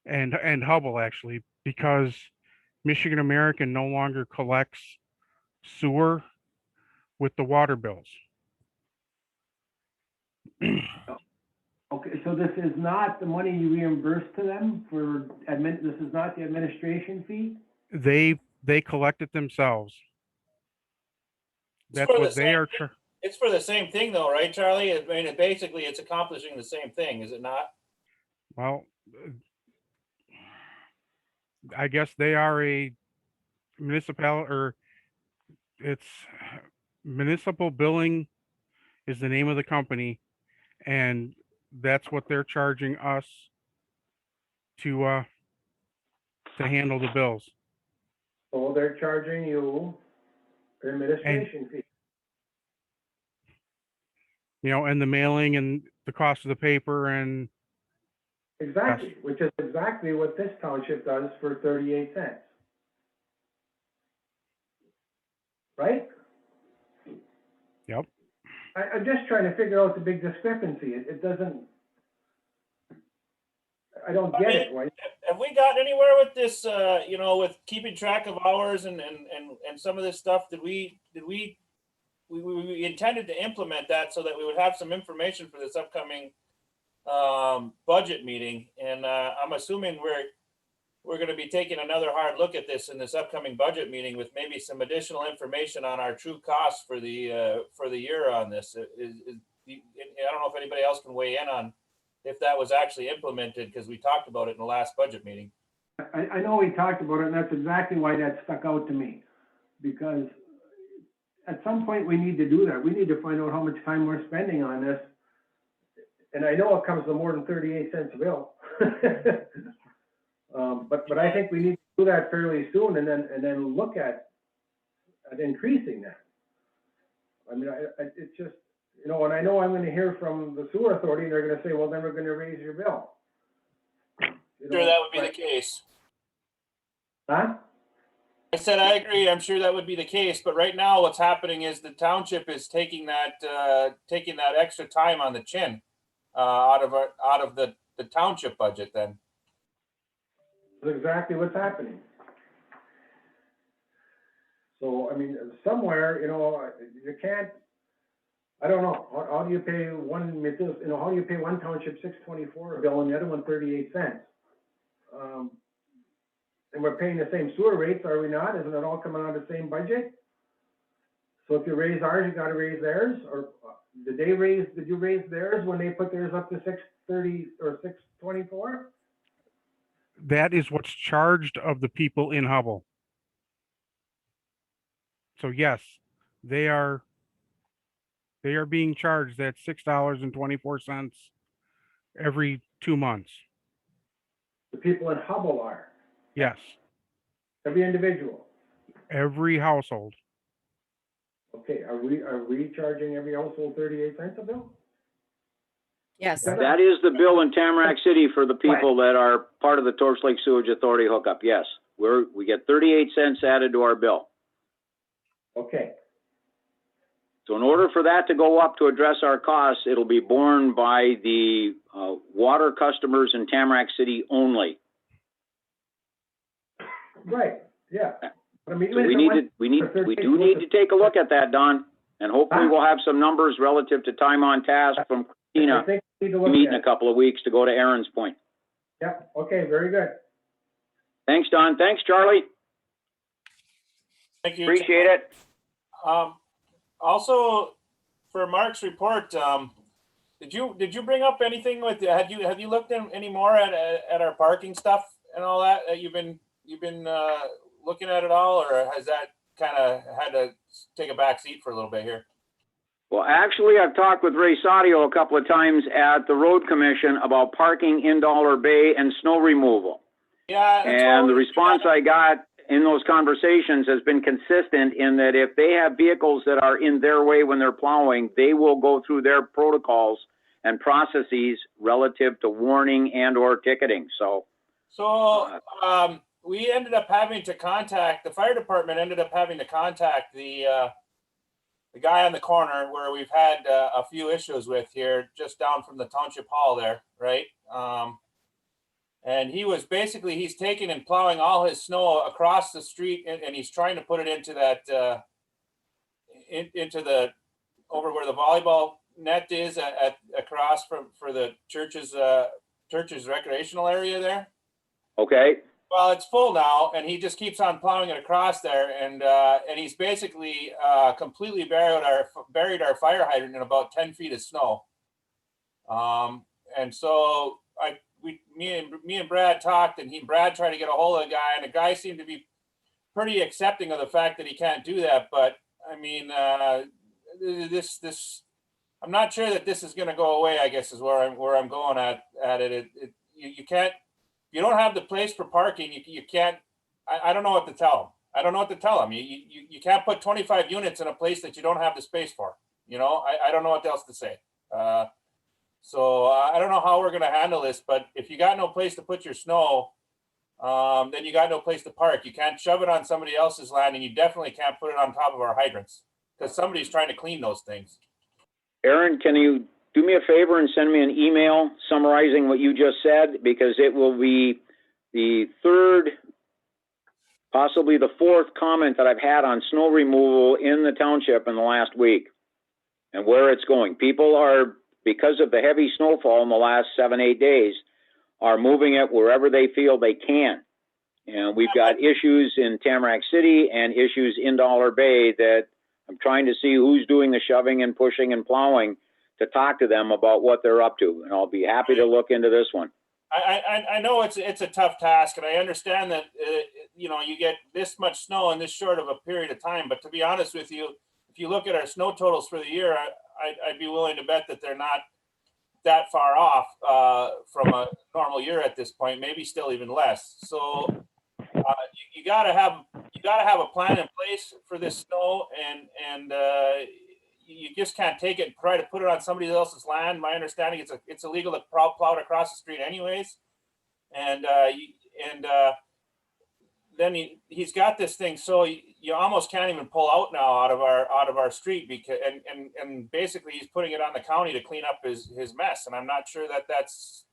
and Hubble, actually, because Michigan American no longer collects sewer with the water bills. Okay, so this is not the money you reimburse to them for this is not the administration fee? They They collect it themselves. It's That's for the what they same are. It's for the same thing though, right, Charlie? I mean, basically it's accomplishing the same thing, is it not? Well, I guess they are a municipal, or it's municipal billing is the name of the company, and that's what they're charging us to handle the bills. So they're charging you an administration fee. You know, and the mailing and the cost of the paper and Exactly, which is exactly what this township does for 38 cents. Right? Yep. I'm just trying to figure out the big discrepancy. It doesn't, I don't get it. Why? Have we gotten anywhere with this, you know, with keeping track of hours and some of this stuff? We intended to implement that so that we would have some information for this upcoming budget meeting. And I'm assuming we're going to be taking another hard look at this in this upcoming budget meeting with maybe some additional information on our true costs for the year on this. I don't know if anybody else can weigh in on if that was actually implemented, because we talked about it in the last budget meeting. I know we talked about it, and that's exactly why that stuck out to me. Because at some point we need to do that. We need to find out how much time we're spending on this. And I know it comes to more than 38 cents a bill. But I think we need to do that fairly soon, and then look at increasing that. I mean, it's just, you know, and I know I'm going to hear from the sewer authority, and they're going to say, well, then we're going to raise your bill. You know, Sure, that would be the case. Huh? I said I agree. I'm sure that would be the case. But right now, what's happening is the township is taking that extra time on the chin out of the township budget. Then That's exactly what's happening. So I mean, somewhere, you know, you can't. I don't know. How do you pay one? You know, how do you pay one township $6.24 a bill and the other one 38 cents? And we're paying the same sewer rates, are we not? Isn't it all coming out of the same budget? So if you raise ours, you got to raise theirs. Or did you raise theirs when they put theirs up to $6.30 or $6.24? That is what's charged of the people in Hubble. So yes, they are being charged that $6.24 every 2 months. The people in Hubble are. Yes. Every individual. Every household. Okay, are we charging every household 38 cents a bill? Yes. That is the bill in Tamarack City for the people that are part of the Torch Lake Sewage Authority hookup. Yes, we get 38 cents added to our bill. Okay. So in order for that to go up to address our costs, it'll be borne by the water customers in Tamarack City only. Right. Yeah. But I mean, So we do need to take a look at that, Don, and hopefully we'll have some numbers relative to time on task from Christina meet in a couple of weeks to go to Aaron's point. Yep. Okay. Very good. Thanks, Don. Thanks, Charlie. thank you. Appreciate it. Also, for Mark's report, did you bring up anything with? Have you looked any more at our parking stuff and all that? You've been looking at it all, or has that kind of had to take a back seat for a little bit here? Well, actually, I've talked with Ray Sadio a couple of times at the Road Commission about parking in Dollar Bay and snow removal. Yeah. And the response I got in those conversations has been consistent in that if they have vehicles that are in their way when they're plowing, they will go through their protocols and processes relative to warning and or ticketing. So we ended up having to contact, the fire department ended up having to contact the guy on the corner where we've had a few issues with here, just down from the township hall there, right? And he was basically, he's taking and plowing all his snow across the street, and he's trying to put it into that, into the, over where the volleyball net is across for the church's recreational area there. Okay. Well, it's full now, and he just keeps on plowing it across there, and he's basically completely buried our fire hydrant in about 10 feet of snow. And so me and Brad talked, and Brad tried to get a hold of the guy, and the guy seemed to be pretty accepting of the fact that he can't do that. But I mean, I'm not sure that this is going to go away, I guess is where I'm going at it. You can't, you don't have the place for parking. You can't, I don't know what to tell them. I don't know what to tell them. You can't put 25 units in a place that you don't have the space for. You know, I don't know what else to say. So I don't know how we're going to handle this, but if you got no place to put your snow, then you got no place to park. You can't shove it on somebody else's land, and you definitely can't put it on top of our hydrants because somebody's trying to clean those things. Aaron, can you do me a favor and send me an email summarizing what you just said? Because it will be the third, possibly the fourth comment that I've had on snow removal in the township in the last week and where it's going. People are, because of the heavy snowfall in the last 7-8 days, are moving it wherever they feel they can. And we've got issues in Tamarack City and issues in Dollar Bay that I'm trying to see who's doing the shoving and pushing and plowing to talk to them about what they're up to. And I'll be happy to look into this one. I know it's a tough task, and I understand that, you know, you get this much snow in this short of a period of time. But to be honest with you, if you look at our snow totals for the year, I'd be willing to bet that they're not that far off from a normal year at this point, maybe still even less. So you gotta have a plan in place for this snow, and you just can't take it and try to put it on somebody else's land. My understanding, it's illegal to plow it across the street anyways, and then he's got this thing, so you almost can't even pull out now out of our street, because and basically he's putting it on the county to clean up his mess, and I'm not sure that that's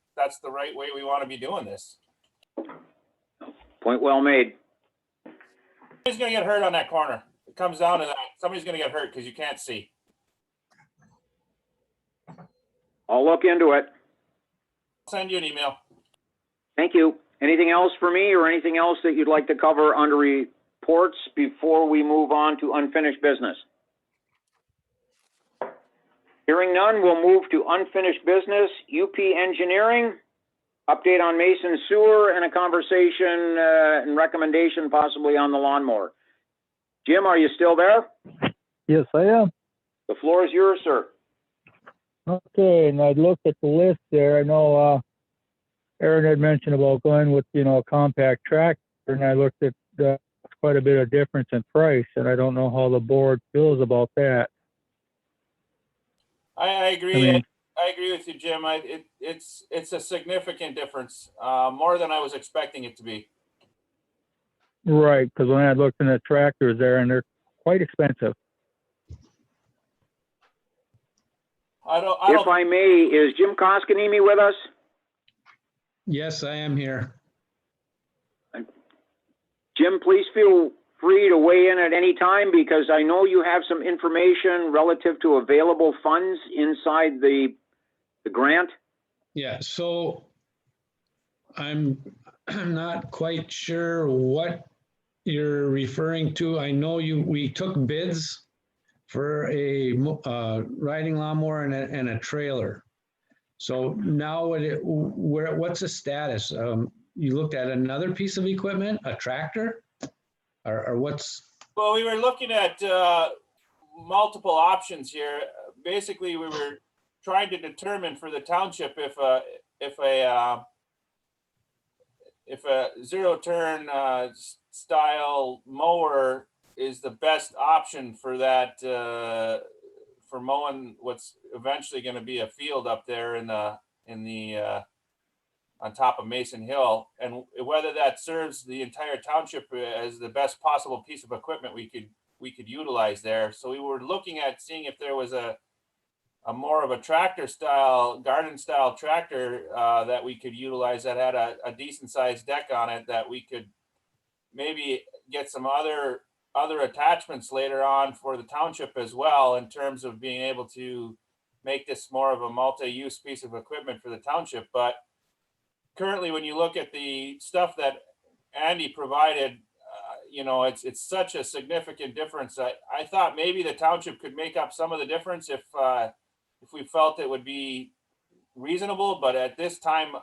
the right way we want to be doing this. Point well made. Somebody's gonna get hurt on that corner. It comes down to that. Somebody's gonna get hurt because you can't see. I'll look into it. I'll send you an email. Thank you. Anything else for me or anything else that you'd like to cover under reports before we move on to unfinished business? Hearing none, we'll move to unfinished business. UP Engineering, update on Mason Sewer, and a conversation and recommendation possibly on the lawnmower. Jim, are you still there? Yes, I am. The floor is yours, sir. Okay, and I looked at the list there. I know Aaron had mentioned about going with, you know, a compact tractor, and I looked at quite a bit of difference in price, and I don't know how the board feels about that. I agree. I agree with you, Jim. It's a significant difference, more than I was expecting it to be. Right, because when I looked in the tractors there, and they're quite expensive. If I may, is Jim Koskanemi with us? Yes, I am here. Jim, please feel free to weigh in at any time, because I know you have some information relative to available funds inside the grant. Yeah, so I'm not quite sure what you're referring to. I know we took bids for a riding lawnmower and a trailer. So now what's the status? You looked at another piece of equipment, a tractor, or what's? Well, we were looking at multiple options here. Basically, we were trying to determine for the township if a zero-turn style mower is the best option for that, for mowing what's eventually going to be a field up there in the on top of Mason Hill, and whether that serves the entire township as the best possible piece of equipment we could utilize there. So we were looking at seeing if there was a more of a tractor style, garden style tractor that we could utilize that had a decent sized deck on it, that we could maybe get some other attachments later on for the township as well, in terms of being able to make this more of a multi-use piece of equipment for the township. But currently, when you look at the stuff that Andy provided, it's such a significant difference. I thought maybe the township could make up some of the difference if we felt it would be reasonable, but at this time,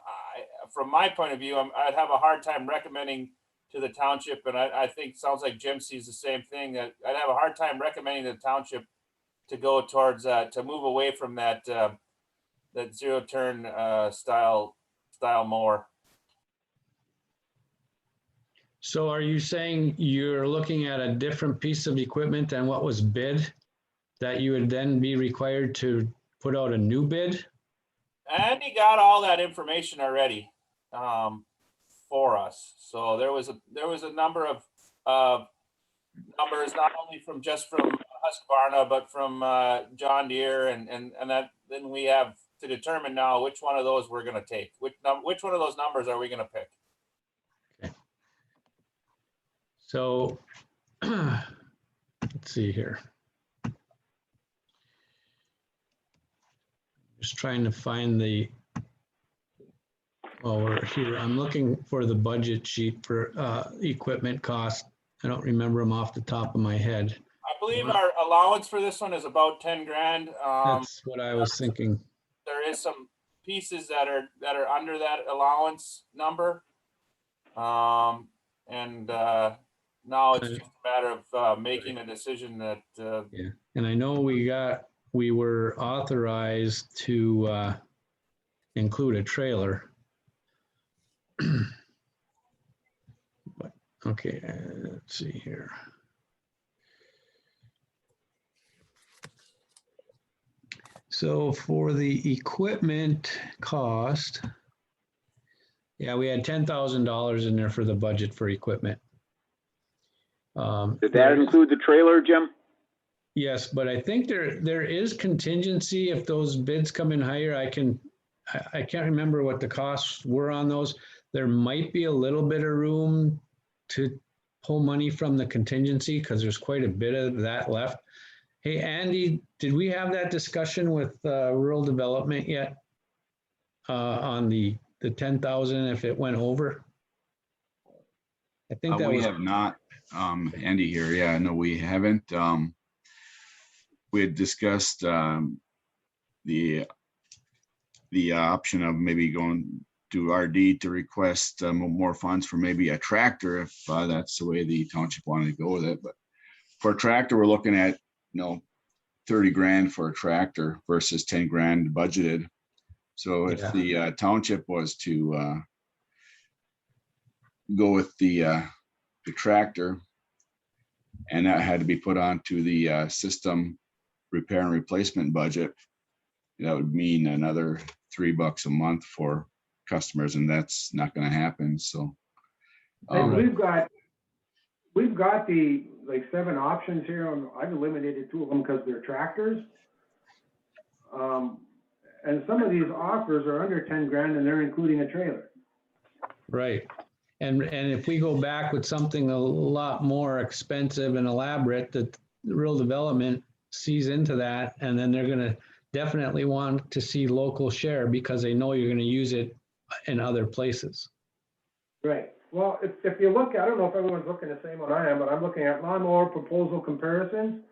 from my point of view, I'd have a hard time recommending to the township, and I think sounds like Jim sees the same thing, that I'd have a hard time recommending the township to go towards to move away from that zero turn style mower. So are you saying you're looking at a different piece of equipment than what was bid, that you would then be required to put out a new bid? Andy got all that information already for us. So there was a number of numbers, not only from Husqvarna, but from John Deere, and that then we have to determine now which one of those we're going to take. Which one of those numbers are we going to pick? Okay. So let's see here. Just trying to find we're here. I'm looking for the budget sheet for equipment cost. I don't remember them off the top of my head. I believe our allowance for this one is about 10 grand. That's what I was thinking. There is some pieces that are under that allowance number. And now it's just a matter of making a decision that. Yeah, and I know we were authorized to include a trailer. But okay, let's see here. So for the equipment cost, yeah, we had $10,000 in there for the budget for equipment. Did that include the trailer, Jim? Yes, but I think there is contingency if those bids come in higher. I can't remember what the costs were on those. There might be a little bit of room to pull money from the contingency because there's quite a bit of that left. Hey, Andy, did we have that discussion with rural development yet on the 10,000 if it went over? I think that we have not. Andy here. Yeah, no, we haven't. We had discussed the option of maybe going to RD to request more funds for maybe a tractor if that's the way the township wanted to go with it. But for a tractor, we're looking at 30 grand for a tractor versus 10 grand budgeted. So if the township was to go with the tractor, and that had to be put onto the system repair and replacement budget, that would mean another $3 a month for customers, and that's not going to happen. So we've got the 7 options here. I've eliminated 2 of them because they're tractors. And some of these offers are under 10 grand and they're including a trailer. Right. And if we go back with something a lot more expensive and elaborate, that rural development sees into that, and then they're going to definitely want to see local share because they know you're going to use it in other places. Right. Well, if you look, I don't know if everyone's looking the same one I am, but I'm looking at lawnmower proposal comparisons.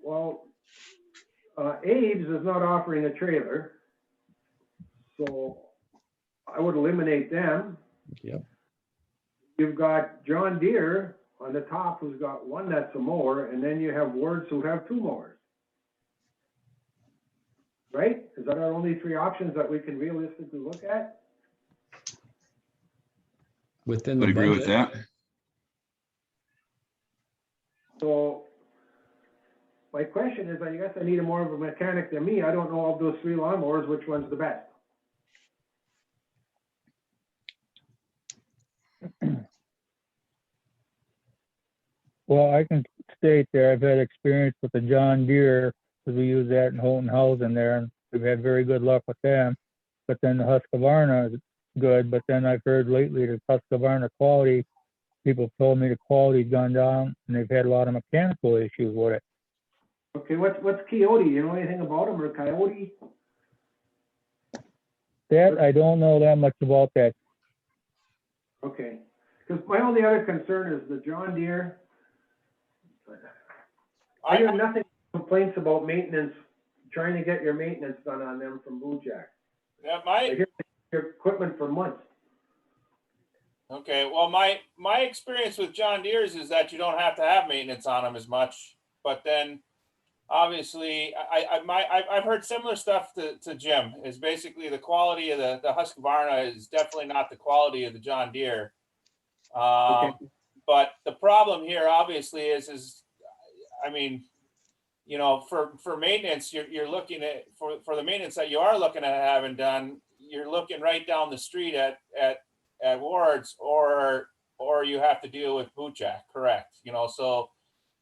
Well, Abe's is not offering a trailer, so I would eliminate them. Yep. You've got John Deere on the top who's got 1 that's a mower, and then you have Words who have 2 mowers. Right? Is that our only 3 options that we can realistically look at? Within the I agree with budget. that. So my question is, I guess I need more of a mechanic than me. I don't know of those 3 lawnmowers, which one's the best. Well, I can state there, I've had experience with the John Deere, because we use that in Holton there, and we've had very good luck with them. But then the Husqvarna is good, but then I've heard lately the Husqvarna quality, people told me the quality's gone down, and they've had a lot of mechanical issues with it. Okay, what's Coyote? You know anything about them, or Coyote? That, I don't know that much about that. Okay. Because my only other concern is the John Deere. I hear nothing complaints about maintenance, trying to get your maintenance done on them from Bojack. Yeah, I hear your equipment for months. okay, well, my experience with John Deere's is that you don't have to have maintenance on them as much, but then obviously I've heard similar stuff to Jim. Is basically the quality of the Husqvarna is definitely not the quality of the John Deere. Okay. But the problem here obviously is I mean, you know, for maintenance, you're looking at for the maintenance that you are looking at having done, you're looking right down the street at Ward's, or you have to deal with Bootjack, correct? You know, so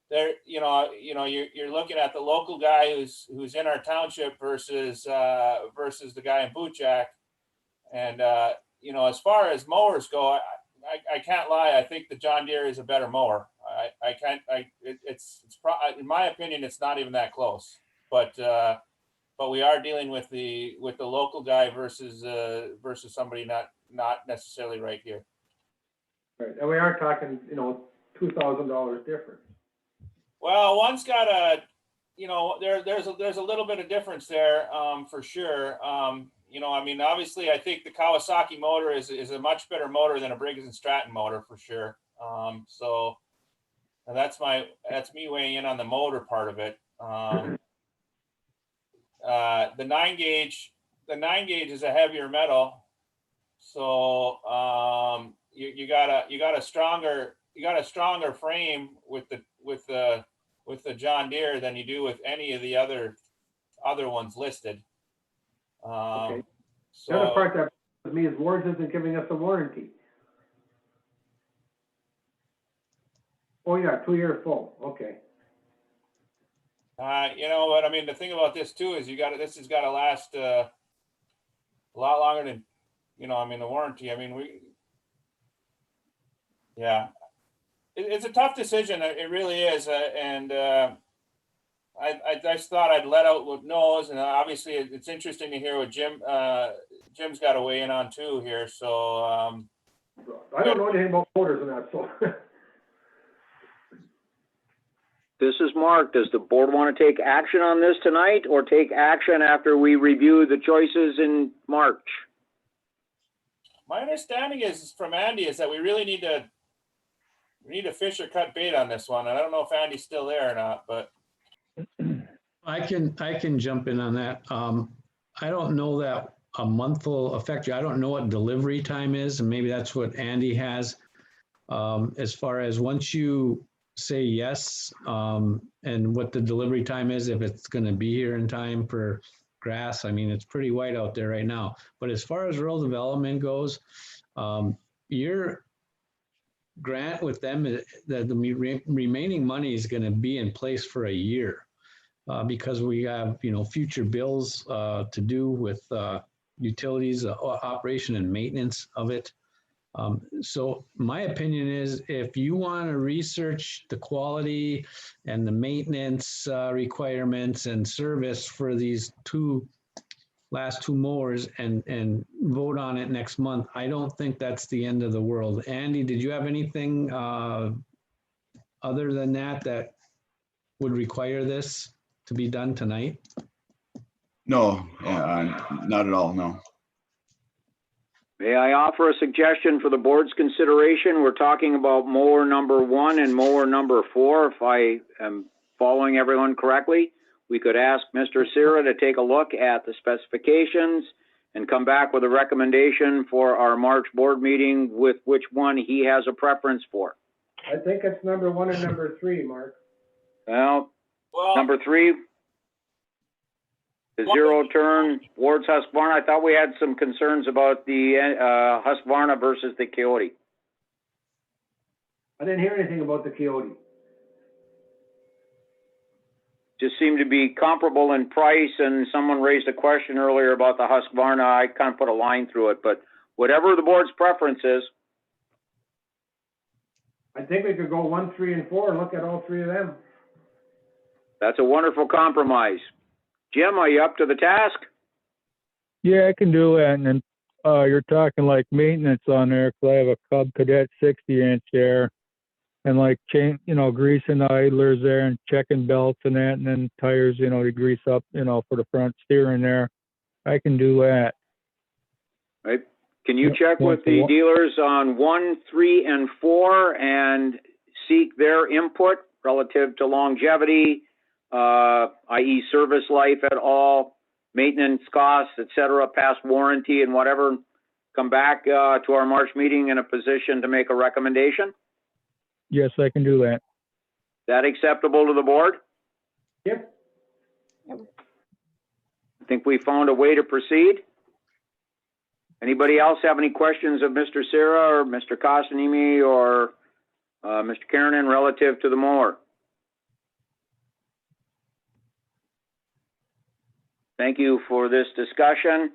there, you're looking at the local guy who's in our township versus the guy in Bootjack, and you know, as far as mowers go, I can't lie. I think the John Deere is a better mower. In my opinion, it's not even that close. But we are dealing with the local guy versus somebody not necessarily right here. Right, and we are talking, $2,000 difference. Well, one's got there's a little bit of difference there, for sure. I mean, obviously, I think the Kawasaki motor is a much better motor than a Briggs and Stratton motor for sure. So, and that's me weighing in on the motor part of it. The 9-gauge is a heavier metal, so you got a stronger frame with the John Deere than you do with any of the other ones listed. Okay. So, The other part that bothers me is Ward's isn't giving us a warranty. Oh, yeah, 2 years full, okay. you know what I mean? The thing about this too is this has got to last a lot longer than, I mean, the warranty. I mean, it's a tough decision. It really is. And I just thought I'd let out what knows. And obviously it's interesting to hear what Jim's got to weigh in on too here. So, I don't know anything about motors and that, so. This is Mark. Does the board want to take action on this tonight or take action after we review the choices in March? My understanding is from Andy is that we really need to fish or cut bait on this one. And I don't know if Andy's still there or not, but I can jump in on that. I don't know that a month will affect you. I don't know what delivery time is, and maybe that's what Andy has. As far as once you say yes, and what the delivery time is, if it's going to be here in time for grass. I mean, it's pretty white out there right now. But as far as rural development goes, your grant with them, the remaining money is going to be in place for a year, because we have, future bills to do with utilities, operation and maintenance of it. So my opinion is, if you want to research the quality and the maintenance requirements and service for these last two mowers and vote on it next month, I don't think that's the end of the world. Andy, did you have anything other than that would require this to be done tonight? No, not at all, no. May I offer a suggestion for the board's consideration? We're talking about mower number 1 and mower number 4. If I am following everyone correctly, we could ask Mr. Sira to take a look at the specifications and come back with a recommendation for our March board meeting with which one he has a preference for. I think it's number 1 and number 3, Mark. Well, well, number 3, the zero-turn Ward's Husqvarna. I thought we had some concerns about the Husqvarna versus the Coyote. I didn't hear anything about the Coyote. Just seemed to be comparable in price, and someone raised a question earlier about the Husqvarna. I kind of put a line through it, but whatever the board's preference is. I think we could go 1, 3, and 4 and look at all 3 of them. That's a wonderful compromise. Jim, are you up to the task? Yeah, I can do that. And then you're talking like maintenance on there, 'cause I have a Cub Cadet 60-inch there, and like greasing the idlers there and checking belts and that, and then tires, to grease up, for the front steering there. I can do that. Right? Can you Yep, check once with the a wh- dealers on 1, 3, and 4 and seek their input relative to longevity, i.e. service life at all, maintenance costs, et cetera, past warranty and whatever? Come back to our March meeting in a position to make a recommendation? Yes, I can do that. That acceptable to the board? Yep. I think we found a way to proceed. Anybody else have any questions of Mr. Sarah or Mr. Costanimi or Mr. Kiernan relative to the mower? Thank you for this discussion.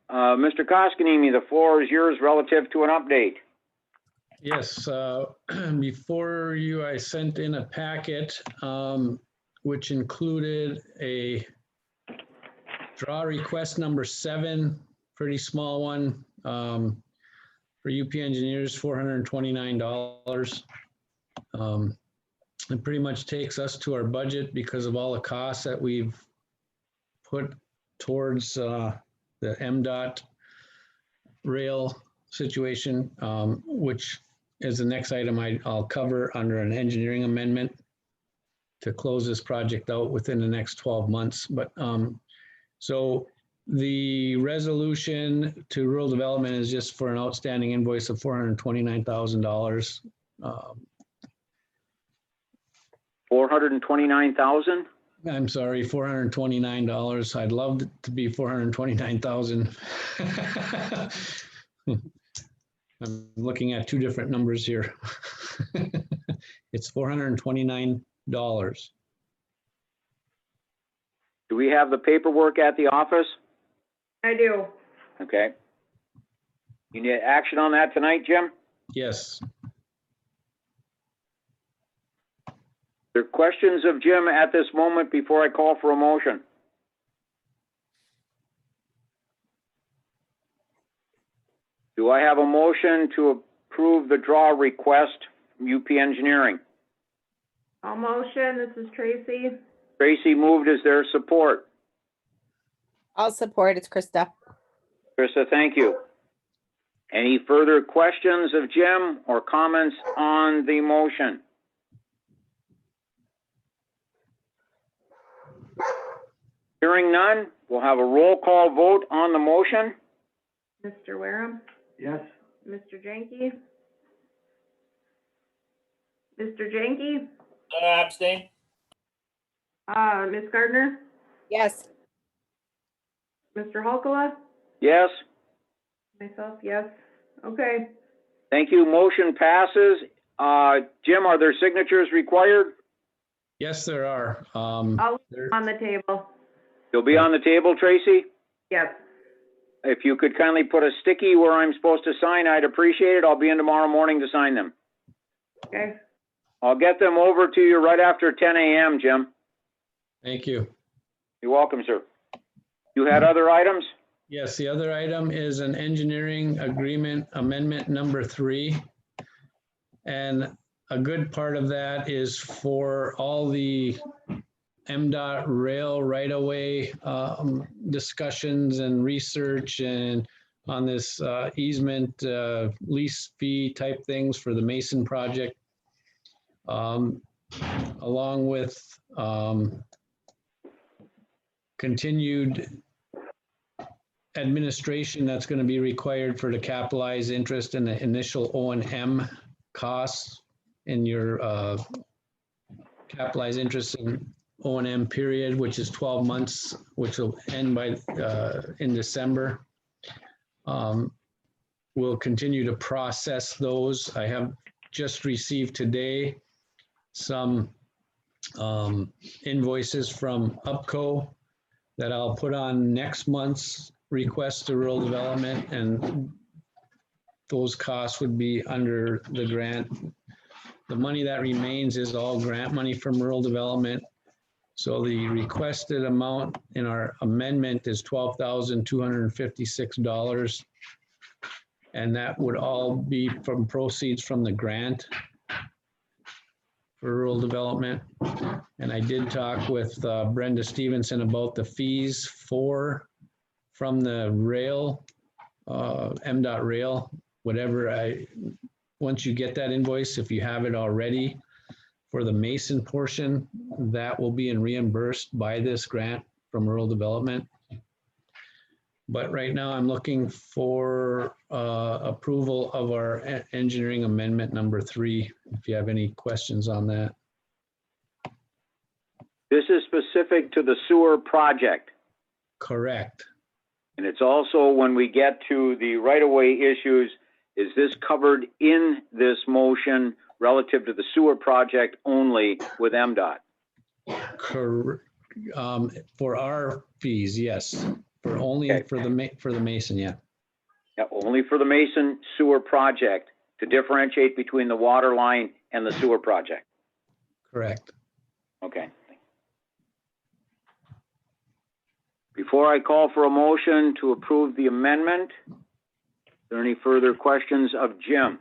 Mr. Costanimi, the floor is yours relative to an update. Yes, before you, I sent in a packet, which included a draw request number 7, pretty small one, for UP Engineers, $429. It pretty much takes us to our budget because of all the costs that we've put towards the MDOT rail situation, which is the next item I'll cover under an engineering amendment to close this project out within the next 12 months. But so the resolution to rural development is just for an outstanding invoice of $429,000. 429,000? I'm sorry, $429. I'd love it to be 429,000. I'm looking at two different numbers here. It's $429. Do we have the paperwork at the office? I do. Okay. You need action on that tonight, Jim? Yes. There are questions of Jim at this moment before I call for a motion? Do I have a motion to approve the draw request from UP Engineering? I'll motion. This is Tracy. Tracy moved. Is there support? I'll support. It's Krista. Krista, thank you. Any further questions of Jim or comments on the motion? Hearing none, we'll have a roll call vote on the motion. Mr. Wareham, Yes. Mr. Jenke, Mr. Jenke, Abstain. Ms. Gardner, Yes. Mr. Hulkala, Yes, myself, yes. Okay. thank you. Motion passes. Jim, are there signatures required? Yes, there are. I'll leave There- them on the table. They'll be on the table, Tracy? Yes. If you could kindly put a sticky where I'm supposed to sign, I'd appreciate it. I'll be in tomorrow morning to sign them. Okay. I'll get them over to you right after 10 a.m., Jim. Thank you. You're welcome, sir. You had other items? Yes, the other item is an engineering agreement amendment number 3. And a good part of that is for all the MDOT rail right-of-way discussions and research and on this easement lease fee type things for the Mason project, along with continued administration that's going to be required for the capitalized interest and the initial O&M costs in your capitalized interest in O&M period, which is 12 months, which will end by in December. We'll continue to process those. I have just received today some invoices from UPCO that I'll put on next month's request to rural development, and those costs would be under the grant. The money that remains is all grant money from rural development. So the requested amount in our amendment is $12,256. And that would all be from proceeds from the grant for rural development. And I did talk with Brenda Stevenson about the fees from the rail, MDOT rail, once you get that invoice, if you have it already, for the Mason portion, that will be reimbursed by this grant from rural development. But right now I'm looking for approval of our engineering amendment number 3, if you have any questions on that. This is specific to the sewer project. Correct. And it's also when we get to the right-of-way issues, is this covered in this motion relative to the sewer project only with MDOT? For our fees, yes. For only Okay. for the Mason, yeah. Yeah, only for the Mason sewer project to differentiate between the water line and the sewer project. Correct. Okay. Before I call for a motion to approve the amendment, are there any further questions of Jim?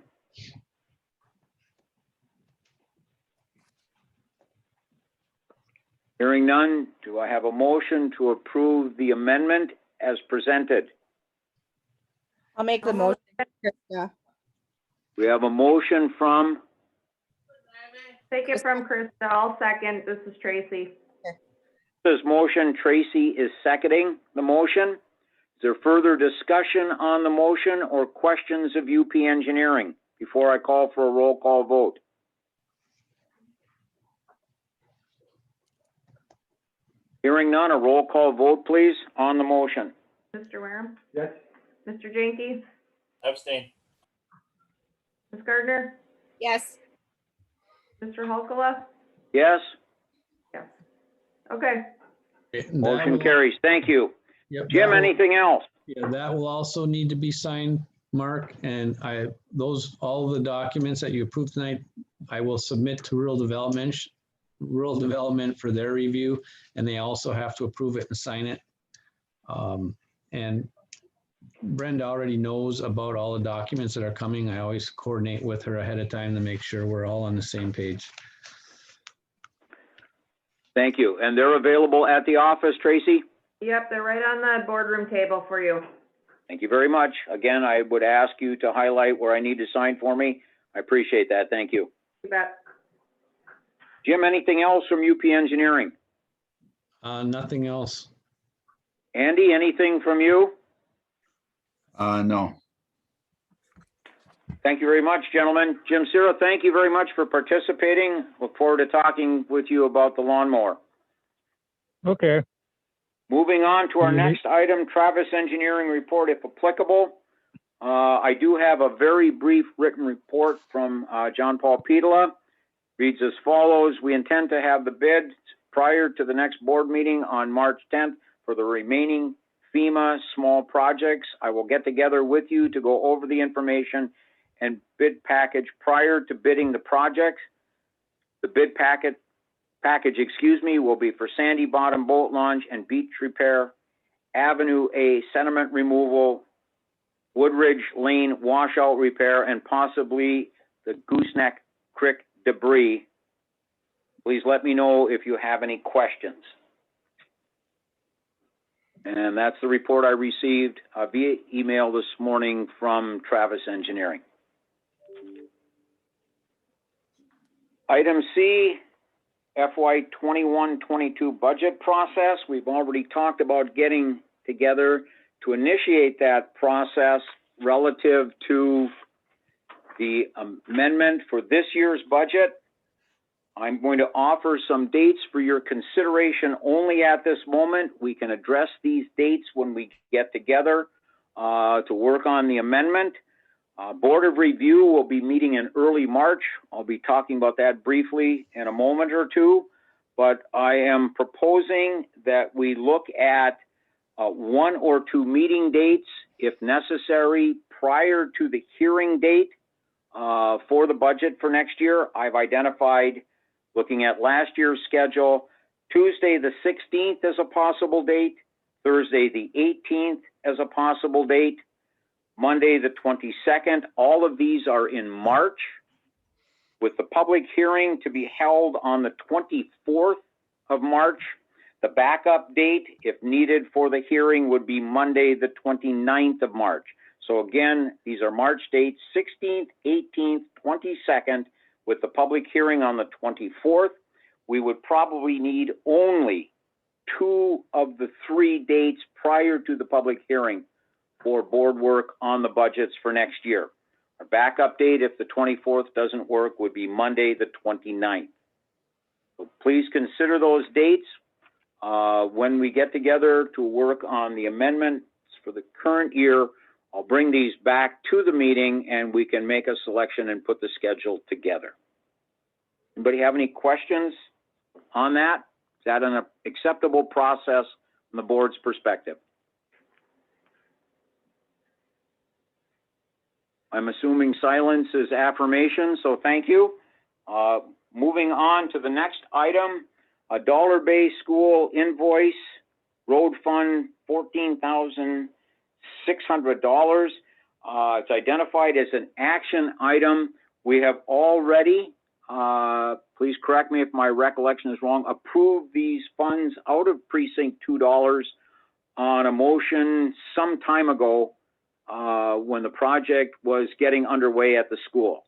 Hearing none, do I have a motion to approve the amendment as presented? I'll make the motion. Krista. We have a motion from, Take it from Krista. I'll second. This is Tracy. this motion, Tracy is seconding the motion. Is there further discussion on the motion or questions of UP Engineering before I call for a roll call vote? Hearing none, a roll call vote, please, on the motion. Mr. Wareham? Yes. Mr. Jenke? Abstain. Ms. Gardner? Yes. Mr. Hulkala? Yes, Yes. Okay. motion carries. Thank you. Yep, Jim, anything else? Yeah, that will also need to be signed, Mark, and all the documents that you approved tonight, I will submit to rural development for their review, and they also have to approve it and sign it. And Brenda already knows about all the documents that are coming. I always coordinate with her ahead of time to make sure we're all on the same page. Thank you. And they're available at the office, Tracy? Yep, they're right on the boardroom table for you. Thank you very much. Again, I would ask you to highlight where I need to sign for me. I appreciate that. Thank you. You bet. Jim, anything else from UP Engineering? Nothing else. Andy, anything from you? No. Thank you very much, gentlemen. Jim Cira, thank you very much for participating. Look forward to talking with you about the lawnmower. Okay. Moving on to our next item, Travis Engineering Report, if applicable. I do have a very brief written report from John Paul Petola. Reads as follows: we intend to have the bids prior to the next board meeting on March 10th for the remaining FEMA small projects. I will get together with you to go over the information and bid package prior to bidding the projects. The bid package, will be for Sandy Bottom Boat Launch and beach repair, Avenue A sediment removal, Woodridge Lane washout repair, and possibly the Gooseneck Creek debris. Please let me know if you have any questions. And that's the report I received via email this morning from Travis Engineering. Item C, FY 21-22 budget process. We've already talked about getting together to initiate that process relative to the amendment for this year's budget. I'm going to offer some dates for your consideration only at this moment. We can address these dates when we get together to work on the amendment. Board of Review will be meeting in early March. I'll be talking about that briefly in a moment or two, but I am proposing that we look at 1 or 2 meeting dates, if necessary, prior to the hearing date for the budget for next year. I've identified, looking at last year's schedule, Tuesday the 16th as a possible date, Thursday the 18th as a possible date, Monday, the 22nd. All of these are in March, with the public hearing to be held on the 24th of March. The backup date, if needed for the hearing, would be Monday, the 29th of March. So again, these are March dates, 16th, 18th, 22nd, with the public hearing on the 24th. We would probably need only 2 of the 3 dates prior to the public hearing for board work on the budgets for next year. Our backup date, if the 24th doesn't work, would be Monday, the 29th. So please consider those dates when we get together to work on the amendments for the current year. I'll bring these back to the meeting and we can make a selection and put the schedule together. Anybody have any questions on that? Is that an acceptable process from the board's perspective? I'm assuming silence is affirmation, so thank you. Moving on to the next item, a Dollar Bay School invoice, road fund, $14,600. It's identified as an action item. We have already, please correct me if my recollection is wrong, approved these funds out of precinct $2 on a motion some time ago when the project was getting underway at the school.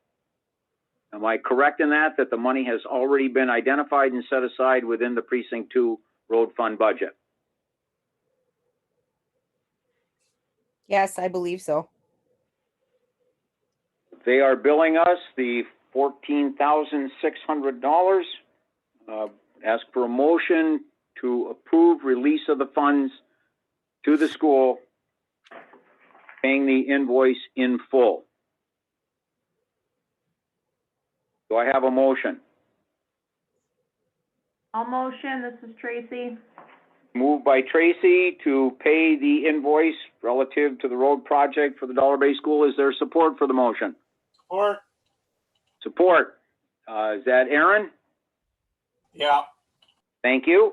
Am I correct in that the money has already been identified and set aside within the precinct 2 road fund budget? Yes, I believe so. They are billing us the $14,600. Ask for a motion to approve release of the funds to the school, paying the invoice in full. Do I have a motion? I'll motion. This is Tracy. Moved by Tracy to pay the invoice relative to the road project for the Dollar Bay School. Is there support for the motion? Support. Support. Is that Aaron? Yeah. Thank you.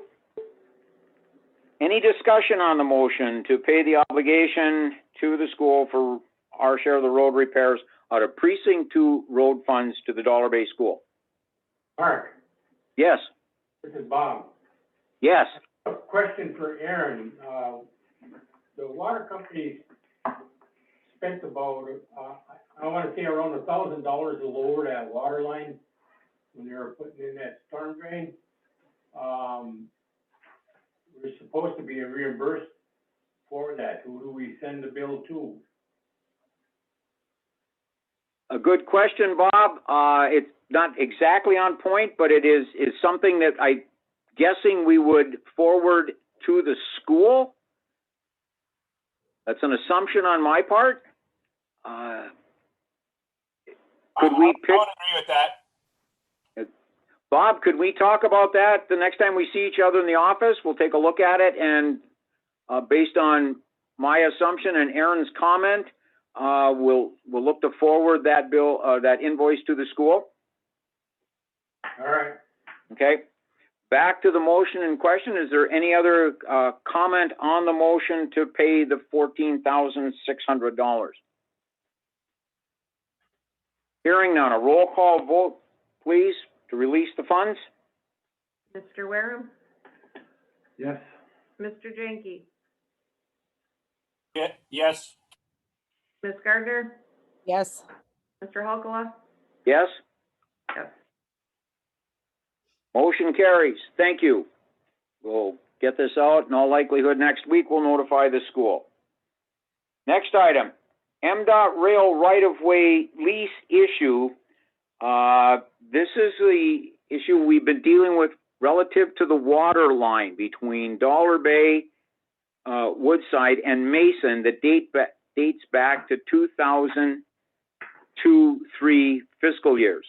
Any discussion on the motion to pay the obligation to the school for our share of the road repairs out of precinct 2 road funds to the Dollar Bay School? Mark, Yes. this is Bob. Yes. A question for Aaron. The water company spent about, I want to say around $1,000 to lower that water line when they were putting in that storm drain. We're supposed to be reimbursed for that. Who do we send the bill to? A good question, Bob. It's not exactly on point, but it is something that I'm guessing we would forward to the school. That's an assumption on my part. Could we pick? I would agree with that. Bob, could we talk about that the next time we see each other in the office? We'll take a look at it, and based on my assumption and Aaron's comment, we'll look to forward that bill, that invoice to the school. All right. Okay. Back to the motion in question. Is there any other comment on the motion to pay the $14,600? Hearing none. A roll call vote, please, to release the funds. Mr. Wareham, Yes. Mr. Jenke, Yeah, yes. Ms. Gardner, Yes. Mr. Hulkala. Yes? Yes. Motion carries. Thank you. We'll get this out. In all likelihood, next week we'll notify the school. Next item, MDOT rail right-of-way lease issue. This is the issue we've been dealing with relative to the water line between Dollar Bay, Woodside, and Mason that dates back to 2002-03 fiscal years.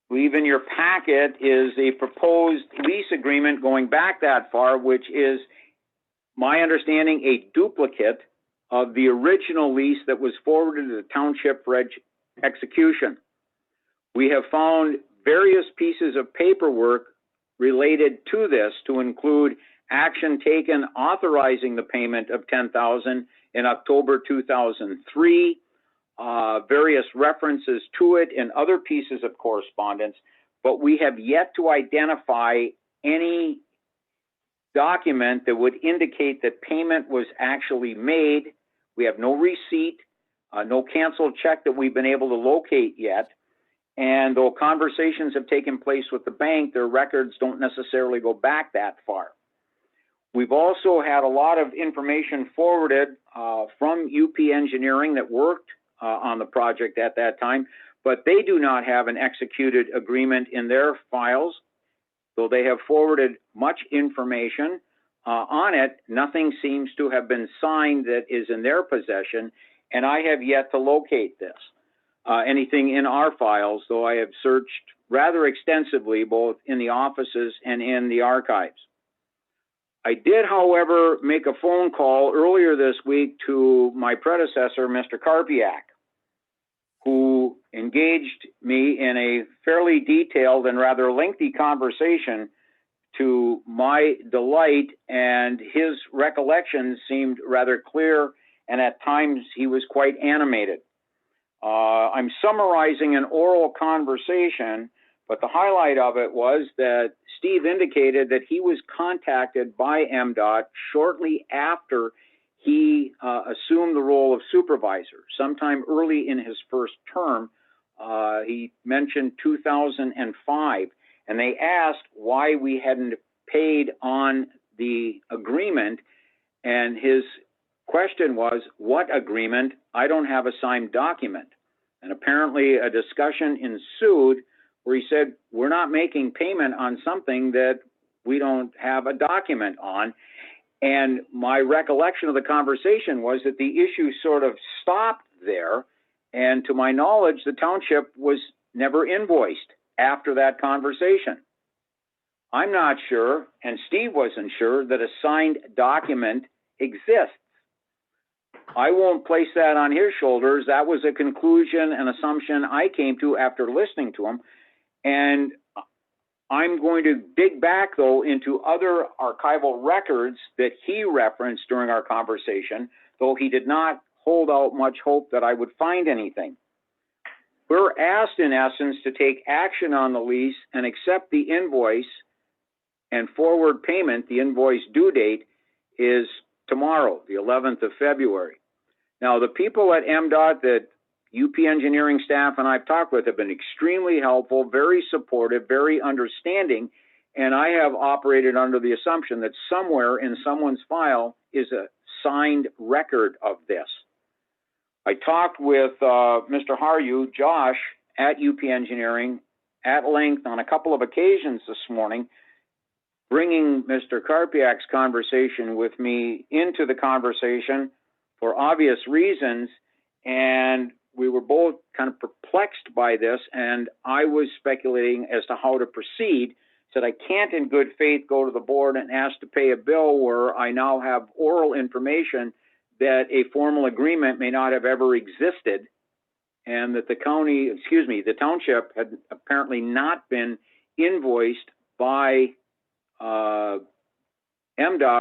I believe in your packet is a proposed lease agreement going back that far, which is, my understanding, a duplicate of the original lease that was forwarded to the township for execution. We have found various pieces of paperwork related to this to include action taken authorizing the payment of $10,000 in October 2003, various references to it in other pieces of correspondence, but we have yet to identify any document that would indicate that payment was actually made. We have no receipt, no canceled check that we've been able to locate yet. And though conversations have taken place with the bank, their records don't necessarily go back that far. We've also had a lot of information forwarded from UP Engineering that worked on the project at that time, but they do not have an executed agreement in their files. Though they have forwarded much information on it, nothing seems to have been signed that is in their possession, and I have yet to locate this. Anything in our files, though I have searched rather extensively, both in the offices and in the archives. I did, however, make a phone call earlier this week to my predecessor, Mr. Karpiak, who engaged me in a fairly detailed and rather lengthy conversation to my delight, and his recollections seemed rather clear, and at times he was quite animated. I'm summarizing an oral conversation, but the highlight of it was that Steve indicated that he was contacted by MDOT shortly after he assumed the role of supervisor, sometime early in his first term. He mentioned 2005, and they asked why we hadn't paid on the agreement, and his question was, what agreement? I don't have a signed document. And apparently a discussion ensued where he said, we're not making payment on something that we don't have a document on. And my recollection of the conversation was that the issue sort of stopped there. And to my knowledge, the township was never invoiced after that conversation. I'm not sure, and Steve wasn't sure, that a signed document exists. I won't place that on his shoulders. That was a conclusion and assumption I came to after listening to him. And I'm going to dig back, though, into other archival records that he referenced during our conversation, though he did not hold out much hope that I would find anything. We're asked, in essence, to take action on the lease and accept the invoice and forward payment. The invoice due date is tomorrow, the 11th of February. Now, the people at MDOT that UP Engineering staff and I've talked with have been extremely helpful, very supportive, very understanding, and I have operated under the assumption that somewhere in someone's file is a signed record of this. I talked with Mr. Haryu, Josh, at UP Engineering at length on a couple of occasions this morning, bringing Mr. Karpiak's conversation with me into the conversation for obvious reasons, and we were both kind of perplexed by this, and I was speculating as to how to proceed. Said I can't in good faith go to the board and ask to pay a bill where I now have oral information that a formal agreement may not have ever existed, and that the township had apparently not been invoiced by MDOT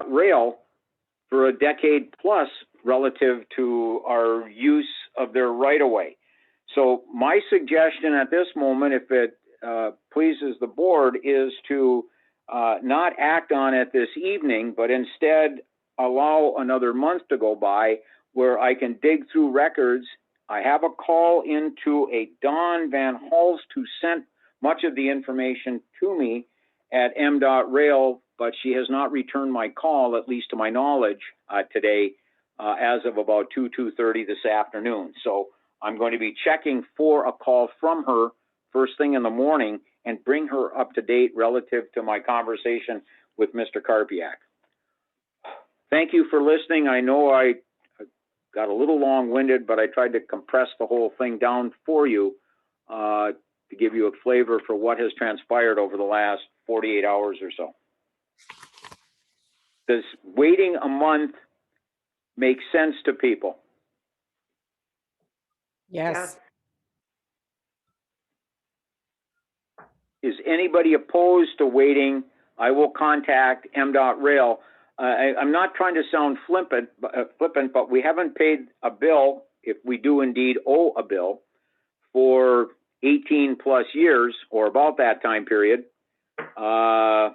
Rail for a decade plus relative to our use of their right-of-way. So my suggestion at this moment, if it pleases the board, is to not act on it this evening, but instead allow another month to go by where I can dig through records. I have a call into a Dawn Van Hulst who sent much of the information to me at MDOT Rail, but she has not returned my call, at least to my knowledge, today, as of about 2:30 this afternoon. So I'm going to be checking for a call from her first thing in the morning and bring her up to date relative to my conversation with Mr. Karpiak. Thank you for listening. I know I got a little long-winded, but I tried to compress the whole thing down for you to give you a flavor for what has transpired over the last 48 hours or so. Does waiting a month make sense to people? Yes. Is anybody opposed to waiting? I will contact MDOT Rail. I'm not trying to sound flippant, but we haven't paid a bill, if we do indeed owe a bill, for 18 plus years, or about that time period. I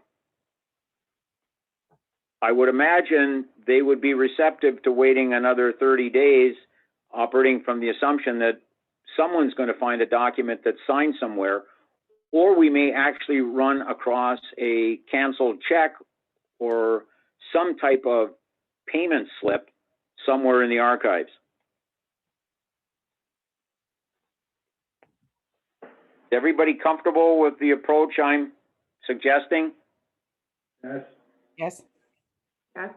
would imagine they would be receptive to waiting another 30 days, operating from the assumption that someone's going to find a document that's signed somewhere, or we may actually run across a canceled check or some type of payment slip somewhere in the archives. Is everybody comfortable with the approach I'm suggesting? Yes. Yes. Yes.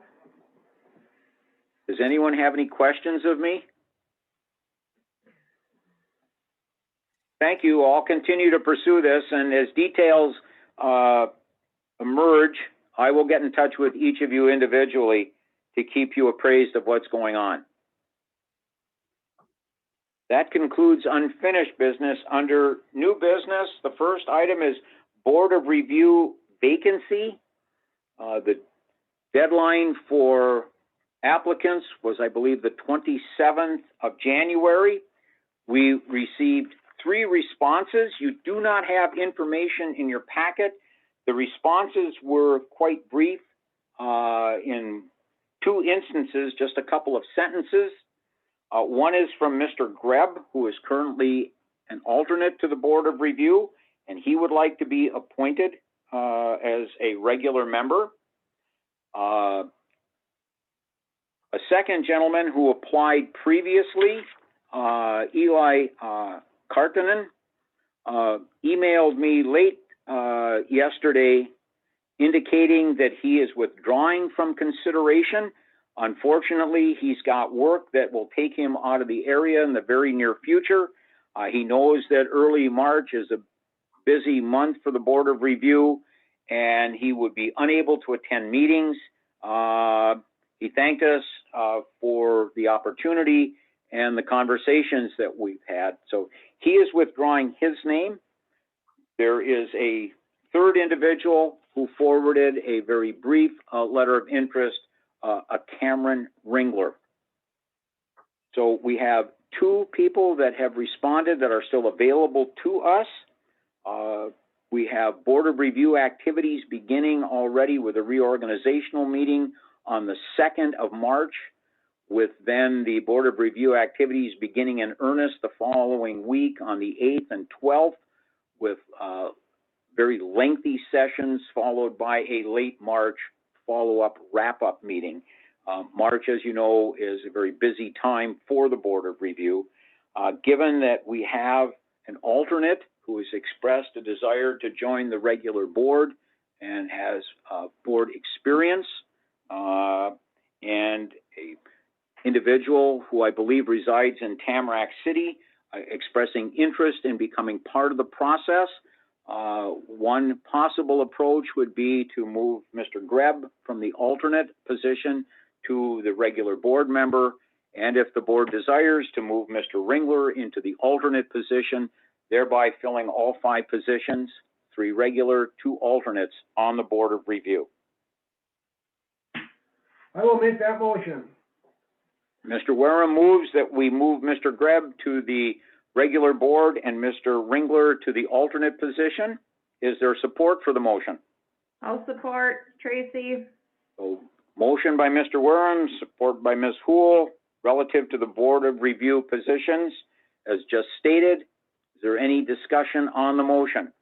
Does anyone have any questions of me? Thank you. I'll continue to pursue this, and as details emerge, I will get in touch with each of you individually to keep you appraised of what's going on. That concludes unfinished business. Under new business, the first item is Board of Review vacancy. The deadline for applicants was, I believe, the 27th of January. We received 3 responses. You do not have information in your packet. The responses were quite brief, in 2 instances, just a couple of sentences. One is from Mr. Greb, who is currently an alternate to the Board of Review, and he would like to be appointed as a regular member. A second gentleman who applied previously, Eli Kartinen, emailed me late yesterday indicating that he is withdrawing from consideration. Unfortunately, he's got work that will take him out of the area in the very near future. He knows that early March is a busy month for the Board of Review, and he would be unable to attend meetings. He thanked us for the opportunity and the conversations that we've had. So he is withdrawing his name. There is a third individual who forwarded a very brief letter of interest, a Cameron Ringler. So we have 2 people that have responded that are still available to us. We have Board of Review activities beginning already with a reorganizational meeting on the 2nd of March, with then the Board of Review activities beginning in earnest the following week on the 8th and 12th, with very lengthy sessions followed by a late March follow-up wrap-up meeting. March, as you know, is a very busy time for the Board of Review. Given that we have an alternate who has expressed a desire to join the regular board and has board experience, and a individual who I believe resides in Tamarack City, expressing interest in becoming part of the process. One possible approach would be to move Mr. Greb from the alternate position to the regular board member, and if the board desires, to move Mr. Ringler into the alternate position, thereby filling all 5 positions, 3 regular, 2 alternates on the Board of Review. I will make that motion. Mr. Wareham moves that we move Mr. Greb to the regular board and Mr. Ringler to the alternate position. Is there support for the motion? I'll support Tracy. So, motion by Mr. Wareham, support by Ms. Houle, relative to the Board of Review positions, as just stated. Is there any discussion on the motion?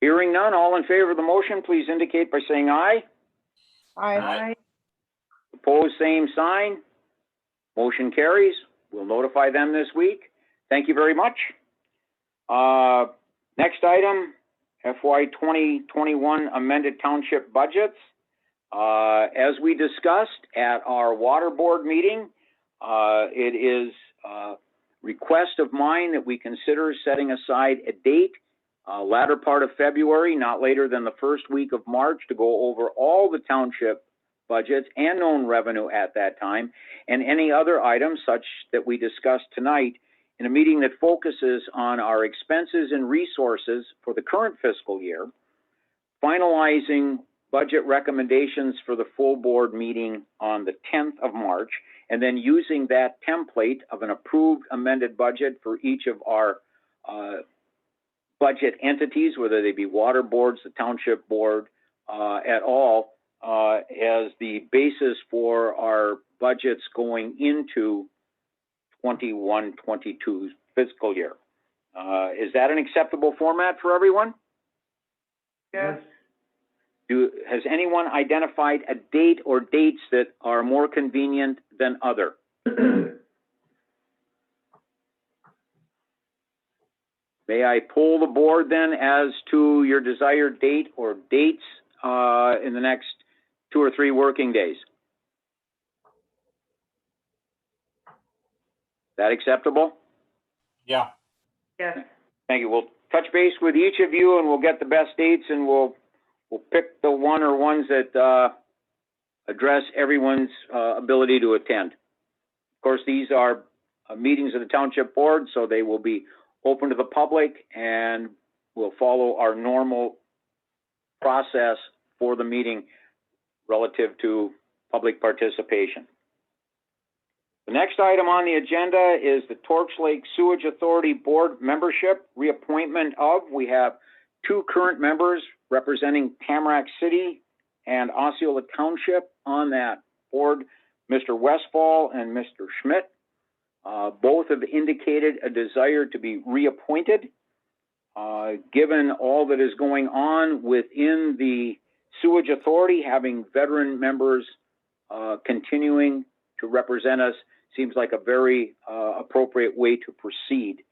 Hearing none, all in favor of the motion, please indicate by saying aye. Aye. Opposed, same sign. Motion carries. We'll notify them this week. Thank you very much. Next item, FY 2021 amended township budgets. As we discussed at our water board meeting, it is a request of mine that we consider setting aside a date, latter part of February, not later than the first week of March, to go over all the township budgets and known revenue at that time, and any other items such that we discussed tonight, in a meeting that focuses on our expenses and resources for the current fiscal year, finalizing budget recommendations for the full board meeting on the 10th of March, and then using that template of an approved amended budget for each of our budget entities, whether they be water boards, the township board, at all, as the basis for our budgets going into 21-22 fiscal year. Is that an acceptable format for everyone? Yes. Has anyone identified a date or dates that are more convenient than other? May I poll the board then as to your desired date or dates in the next 2 or 3 working days? That acceptable? Yeah. Yes. Thank you. We'll touch base with each of you and we'll get the best dates, and we'll pick the one or ones that address everyone's ability to attend. Of course, these are meetings of the township board, so they will be open to the public, and we'll follow our normal process for the meeting relative to public participation. The next item on the agenda is the Torch Lake Sewage Authority Board membership reappointment of. We have 2 current members representing Tamarack City and Osceola Township on that board, Mr. Westfall and Mr. Schmidt. Both have indicated a desire to be reappointed. Given all that is going on within the Sewage Authority, having veteran members continuing to represent us seems like a very appropriate way to proceed.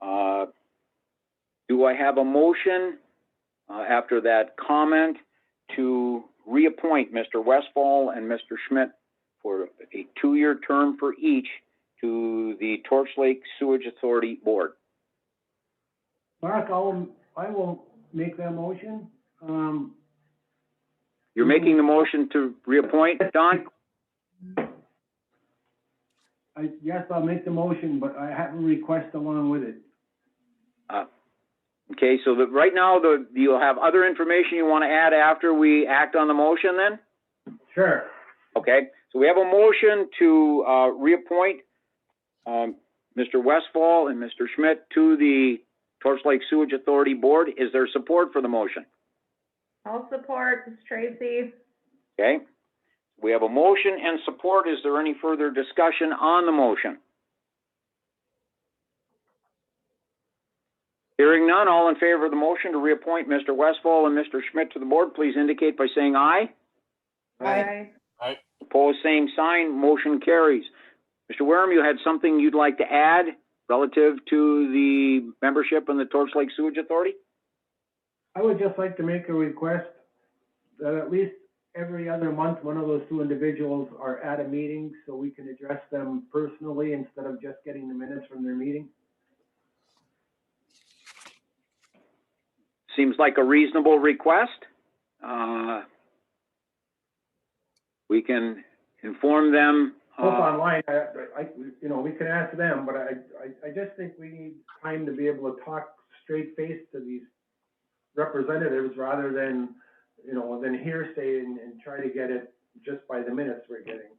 Do I have a motion after that comment to reappoint Mr. Westfall and Mr. Schmidt for a 2-year term for each to the Torch Lake Sewage Authority Board? Mark, I will make that motion. You're making the motion to reappoint, Don? Yes, I'll make the motion, but I have a request along with it. Okay, so right now, you'll have other information you want to add after we act on the motion then? Sure. Okay, so we have a motion to reappoint Mr. Westfall and Mr. Schmidt to the Torch Lake Sewage Authority Board. Is there support for the motion? I'll support. It's Tracy. Okay, we have a motion and support. Is there any further discussion on the motion? Hearing none, all in favor of the motion to reappoint Mr. Westfall and Mr. Schmidt to the board, please indicate by saying aye. Aye. Opposed, same sign. Motion carries. Mr. Wareham, you had something you'd like to add relative to the membership in the Torch Lake Sewage Authority? I would just like to make a request that at least every other month, one of those 2 individuals are at a meeting so we can address them personally instead of just getting the minutes from their meeting. Seems like a reasonable request. We can inform them. Both online, we can ask them, but I just think we need time to be able to talk straight face to these representatives rather than, than hearsay and try to get it just by the minutes we're getting.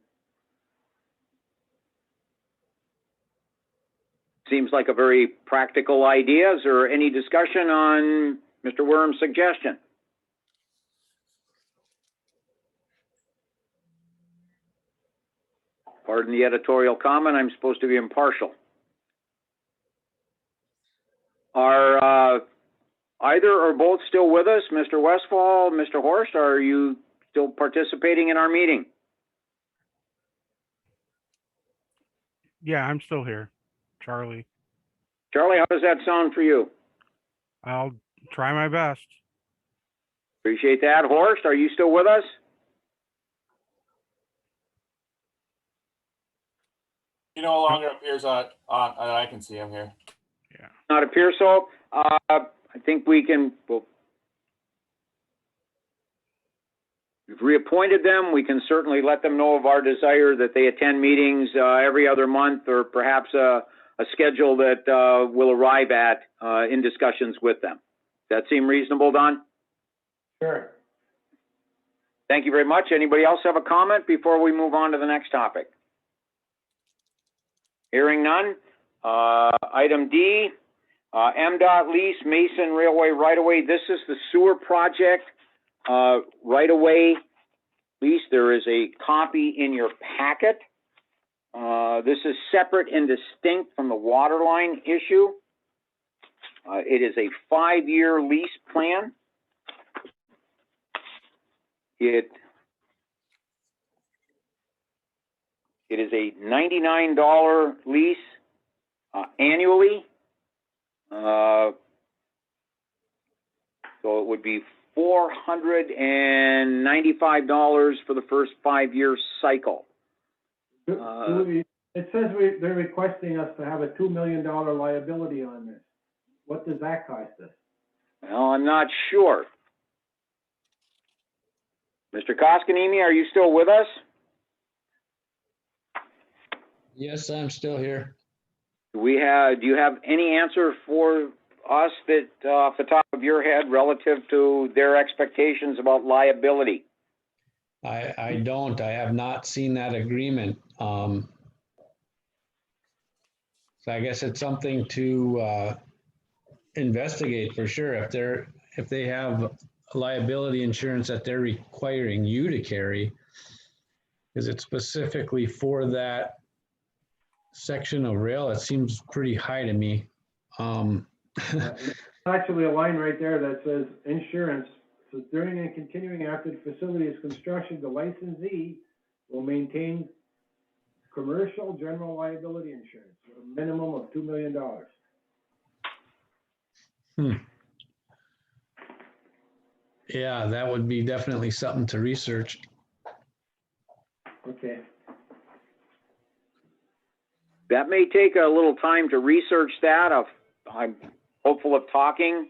Seems like a very practical idea. Is there any discussion on Mr. Worm's suggestion? Pardon the editorial comment, I'm supposed to be impartial. Are either or both still with us? Mr. Westfall, Mr. Horst, are you still participating in our meeting? Yeah, I'm still here, Charlie. Charlie, how does that sound for you? I'll try my best. Appreciate that. Horst, are you still with us? He no longer appears on I can see him here. Yeah. Not appear so. I think we can, we've reappointed them. We can certainly let them know of our desire that they attend meetings every other month, or perhaps a schedule that we'll arrive at in discussions with them. Does that seem reasonable, Don? Sure. Thank you very much. Anybody else have a comment before we move on to the next topic? Hearing none. Item D, MDOT lease Mason Railway right-of-way. This is the sewer project right-of-way lease. There is a copy in your packet. This is separate and distinct from the water line issue. It is a 5-year lease plan. It is a $99 lease annually. So it would be $495 for the first 5-year cycle. It says they're requesting us to have a $2 million liability on this. What does that cost us? Well, I'm not sure. Mr. Koskanemi, are you still with us? Yes, I'm still here. Do you have any answer for us that off the top of your head relative to their expectations about liability? I don't. I have not seen that agreement. So I guess it's something to investigate for sure. If they have liability insurance that they're requiring you to carry, is it specifically for that section of rail? It seems pretty high to me. Actually, a line right there that says insurance. So during and continuing after the facility is construction, the licensee will maintain commercial general liability insurance, a minimum of $2 million. Yeah, that would be definitely something to research. Okay. That may take a little time to research that. I'm hopeful of talking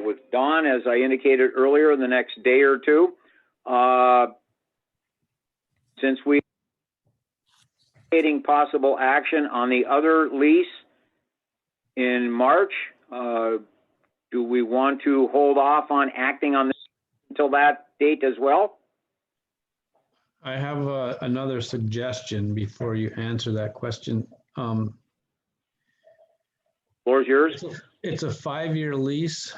with Don, as I indicated earlier, in the next day or two. Since we are taking possible action on the other lease in March, do we want to hold off on acting on this until that date as well? I have another suggestion before you answer that question. Floor is yours. It's a 5-year lease.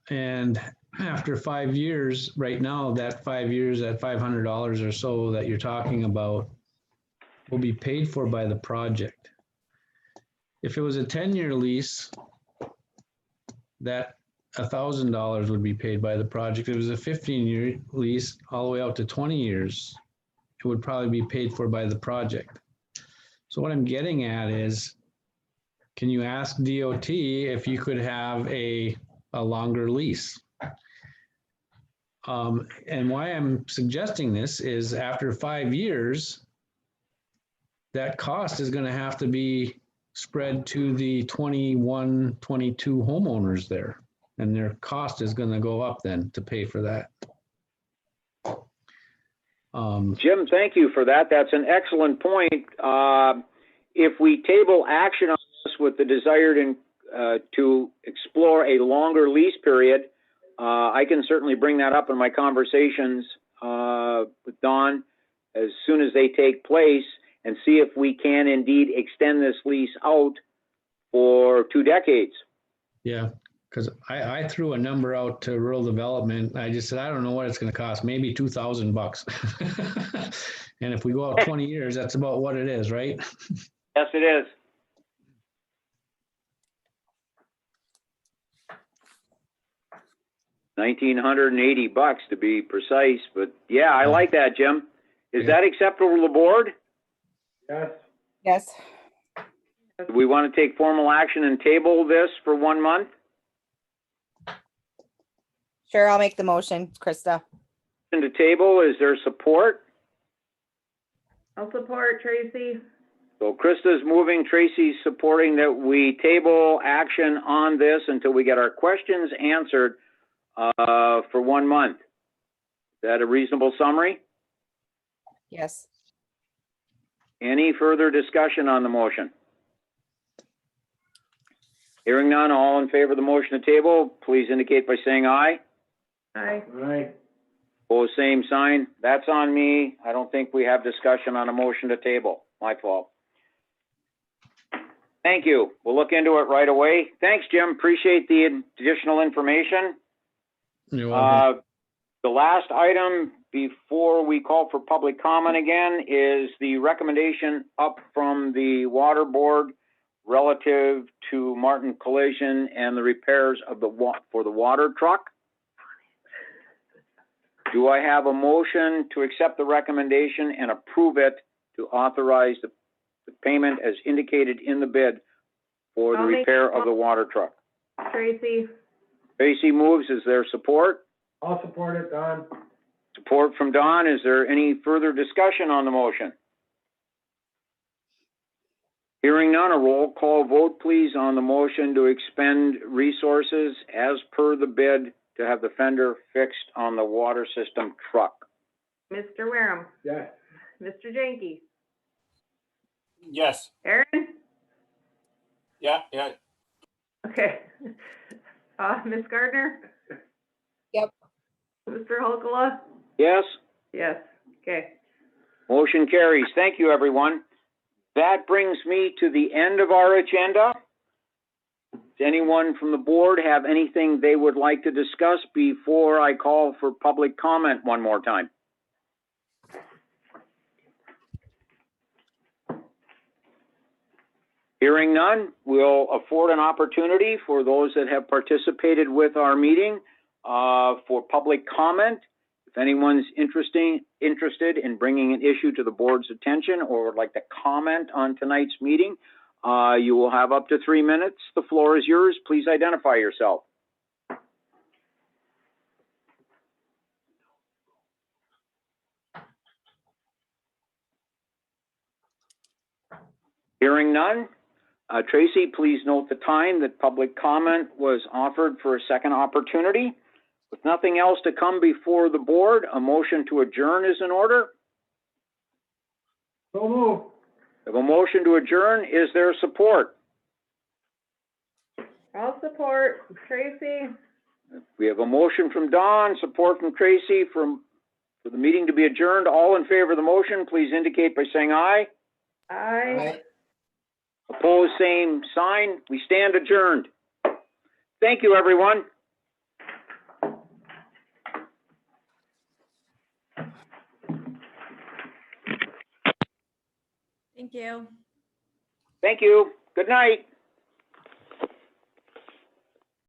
And after 5 years, right now, that 5 years at $500 or so that you're talking about will be paid for by the project. If it was a 10-year lease, that $1,000 would be paid by the project. If it was a 15-year lease, all the way out to 20 years, it would probably be paid for by the project. So what I'm getting at is, can you ask DOT if you could have a longer lease? And why I'm suggesting this is after 5 years, that cost is going to have to be spread to the 21, 22 homeowners there. And their cost is going to go up then to pay for that. Jim, thank you for that. That's an excellent point. If we table action on this with the desire to explore a longer lease period, I can certainly bring that up in my conversations with Don as soon as they take place and see if we can indeed extend this lease out for 2 decades. Yeah, because I threw a number out to rural development. I just said, I don't know what it's going to cost, maybe $2,000. And if we go out 20 years, that's about what it is, right? Yes, it is. $1,980 to be precise, but yeah, I like that, Jim. Is that acceptable to the board? Yes. Yes. Do we want to take formal action and table this for 1 month? Sure, I'll make the motion, Krista. To table, is there support? I'll support Tracy. So Krista's moving, Tracy's supporting that we table action on this until we get our questions answered for 1 month. Is that a reasonable summary? Yes. Any further discussion on the motion? Hearing none, all in favor of the motion to table, please indicate by saying aye. Aye. Aye. Pose same sign. That's on me. I don't think we have discussion on a motion to table. My fault. Thank you. We'll look into it right away. Thanks, Jim. Appreciate the additional information. You're welcome. The last item before we call for public comment again is the recommendation up from the water board relative to Martin Collision and the repairs of for the water truck. Do I have a motion to accept the recommendation and approve it to authorize the payment as indicated in the bid for the I'll make repair the of the water truck? Tracy. Tracy moves. Is there support? I'll support it, Don. Support from Don. Is there any further discussion on the motion? Hearing none, a roll call vote, please, on the motion to expend resources as per the bid to have the fender fixed on the water system truck. Mr. Wareham. Yes. Mr. Jenke. Yes, Aaron? yeah. Okay. Ms. Gardner? Yep. Mr. Hulkala? Yes? Yes. Okay. Motion carries. Thank you, everyone. That brings me to the end of our agenda. Does anyone from the board have anything they would like to discuss before I call for public comment one more time? Hearing none, we'll afford an opportunity for those that have participated with our meeting for public comment. If anyone's interested in bringing an issue to the board's attention or would like to comment on tonight's meeting, you will have up to 3 minutes. The floor is yours. Please identify yourself. Hearing none. Tracy, please note the time that public comment was offered for a second opportunity. With nothing else to come before the board, a motion to adjourn is in order. So move. We have a motion to adjourn. Is there support? I'll support Tracy. We have a motion from Don, support from Tracy for the meeting to be adjourned. All in favor of the motion, please indicate by saying aye. Aye. Opposed, same sign. We stand adjourned. Thank you, everyone. Thank you. Thank you. Good night.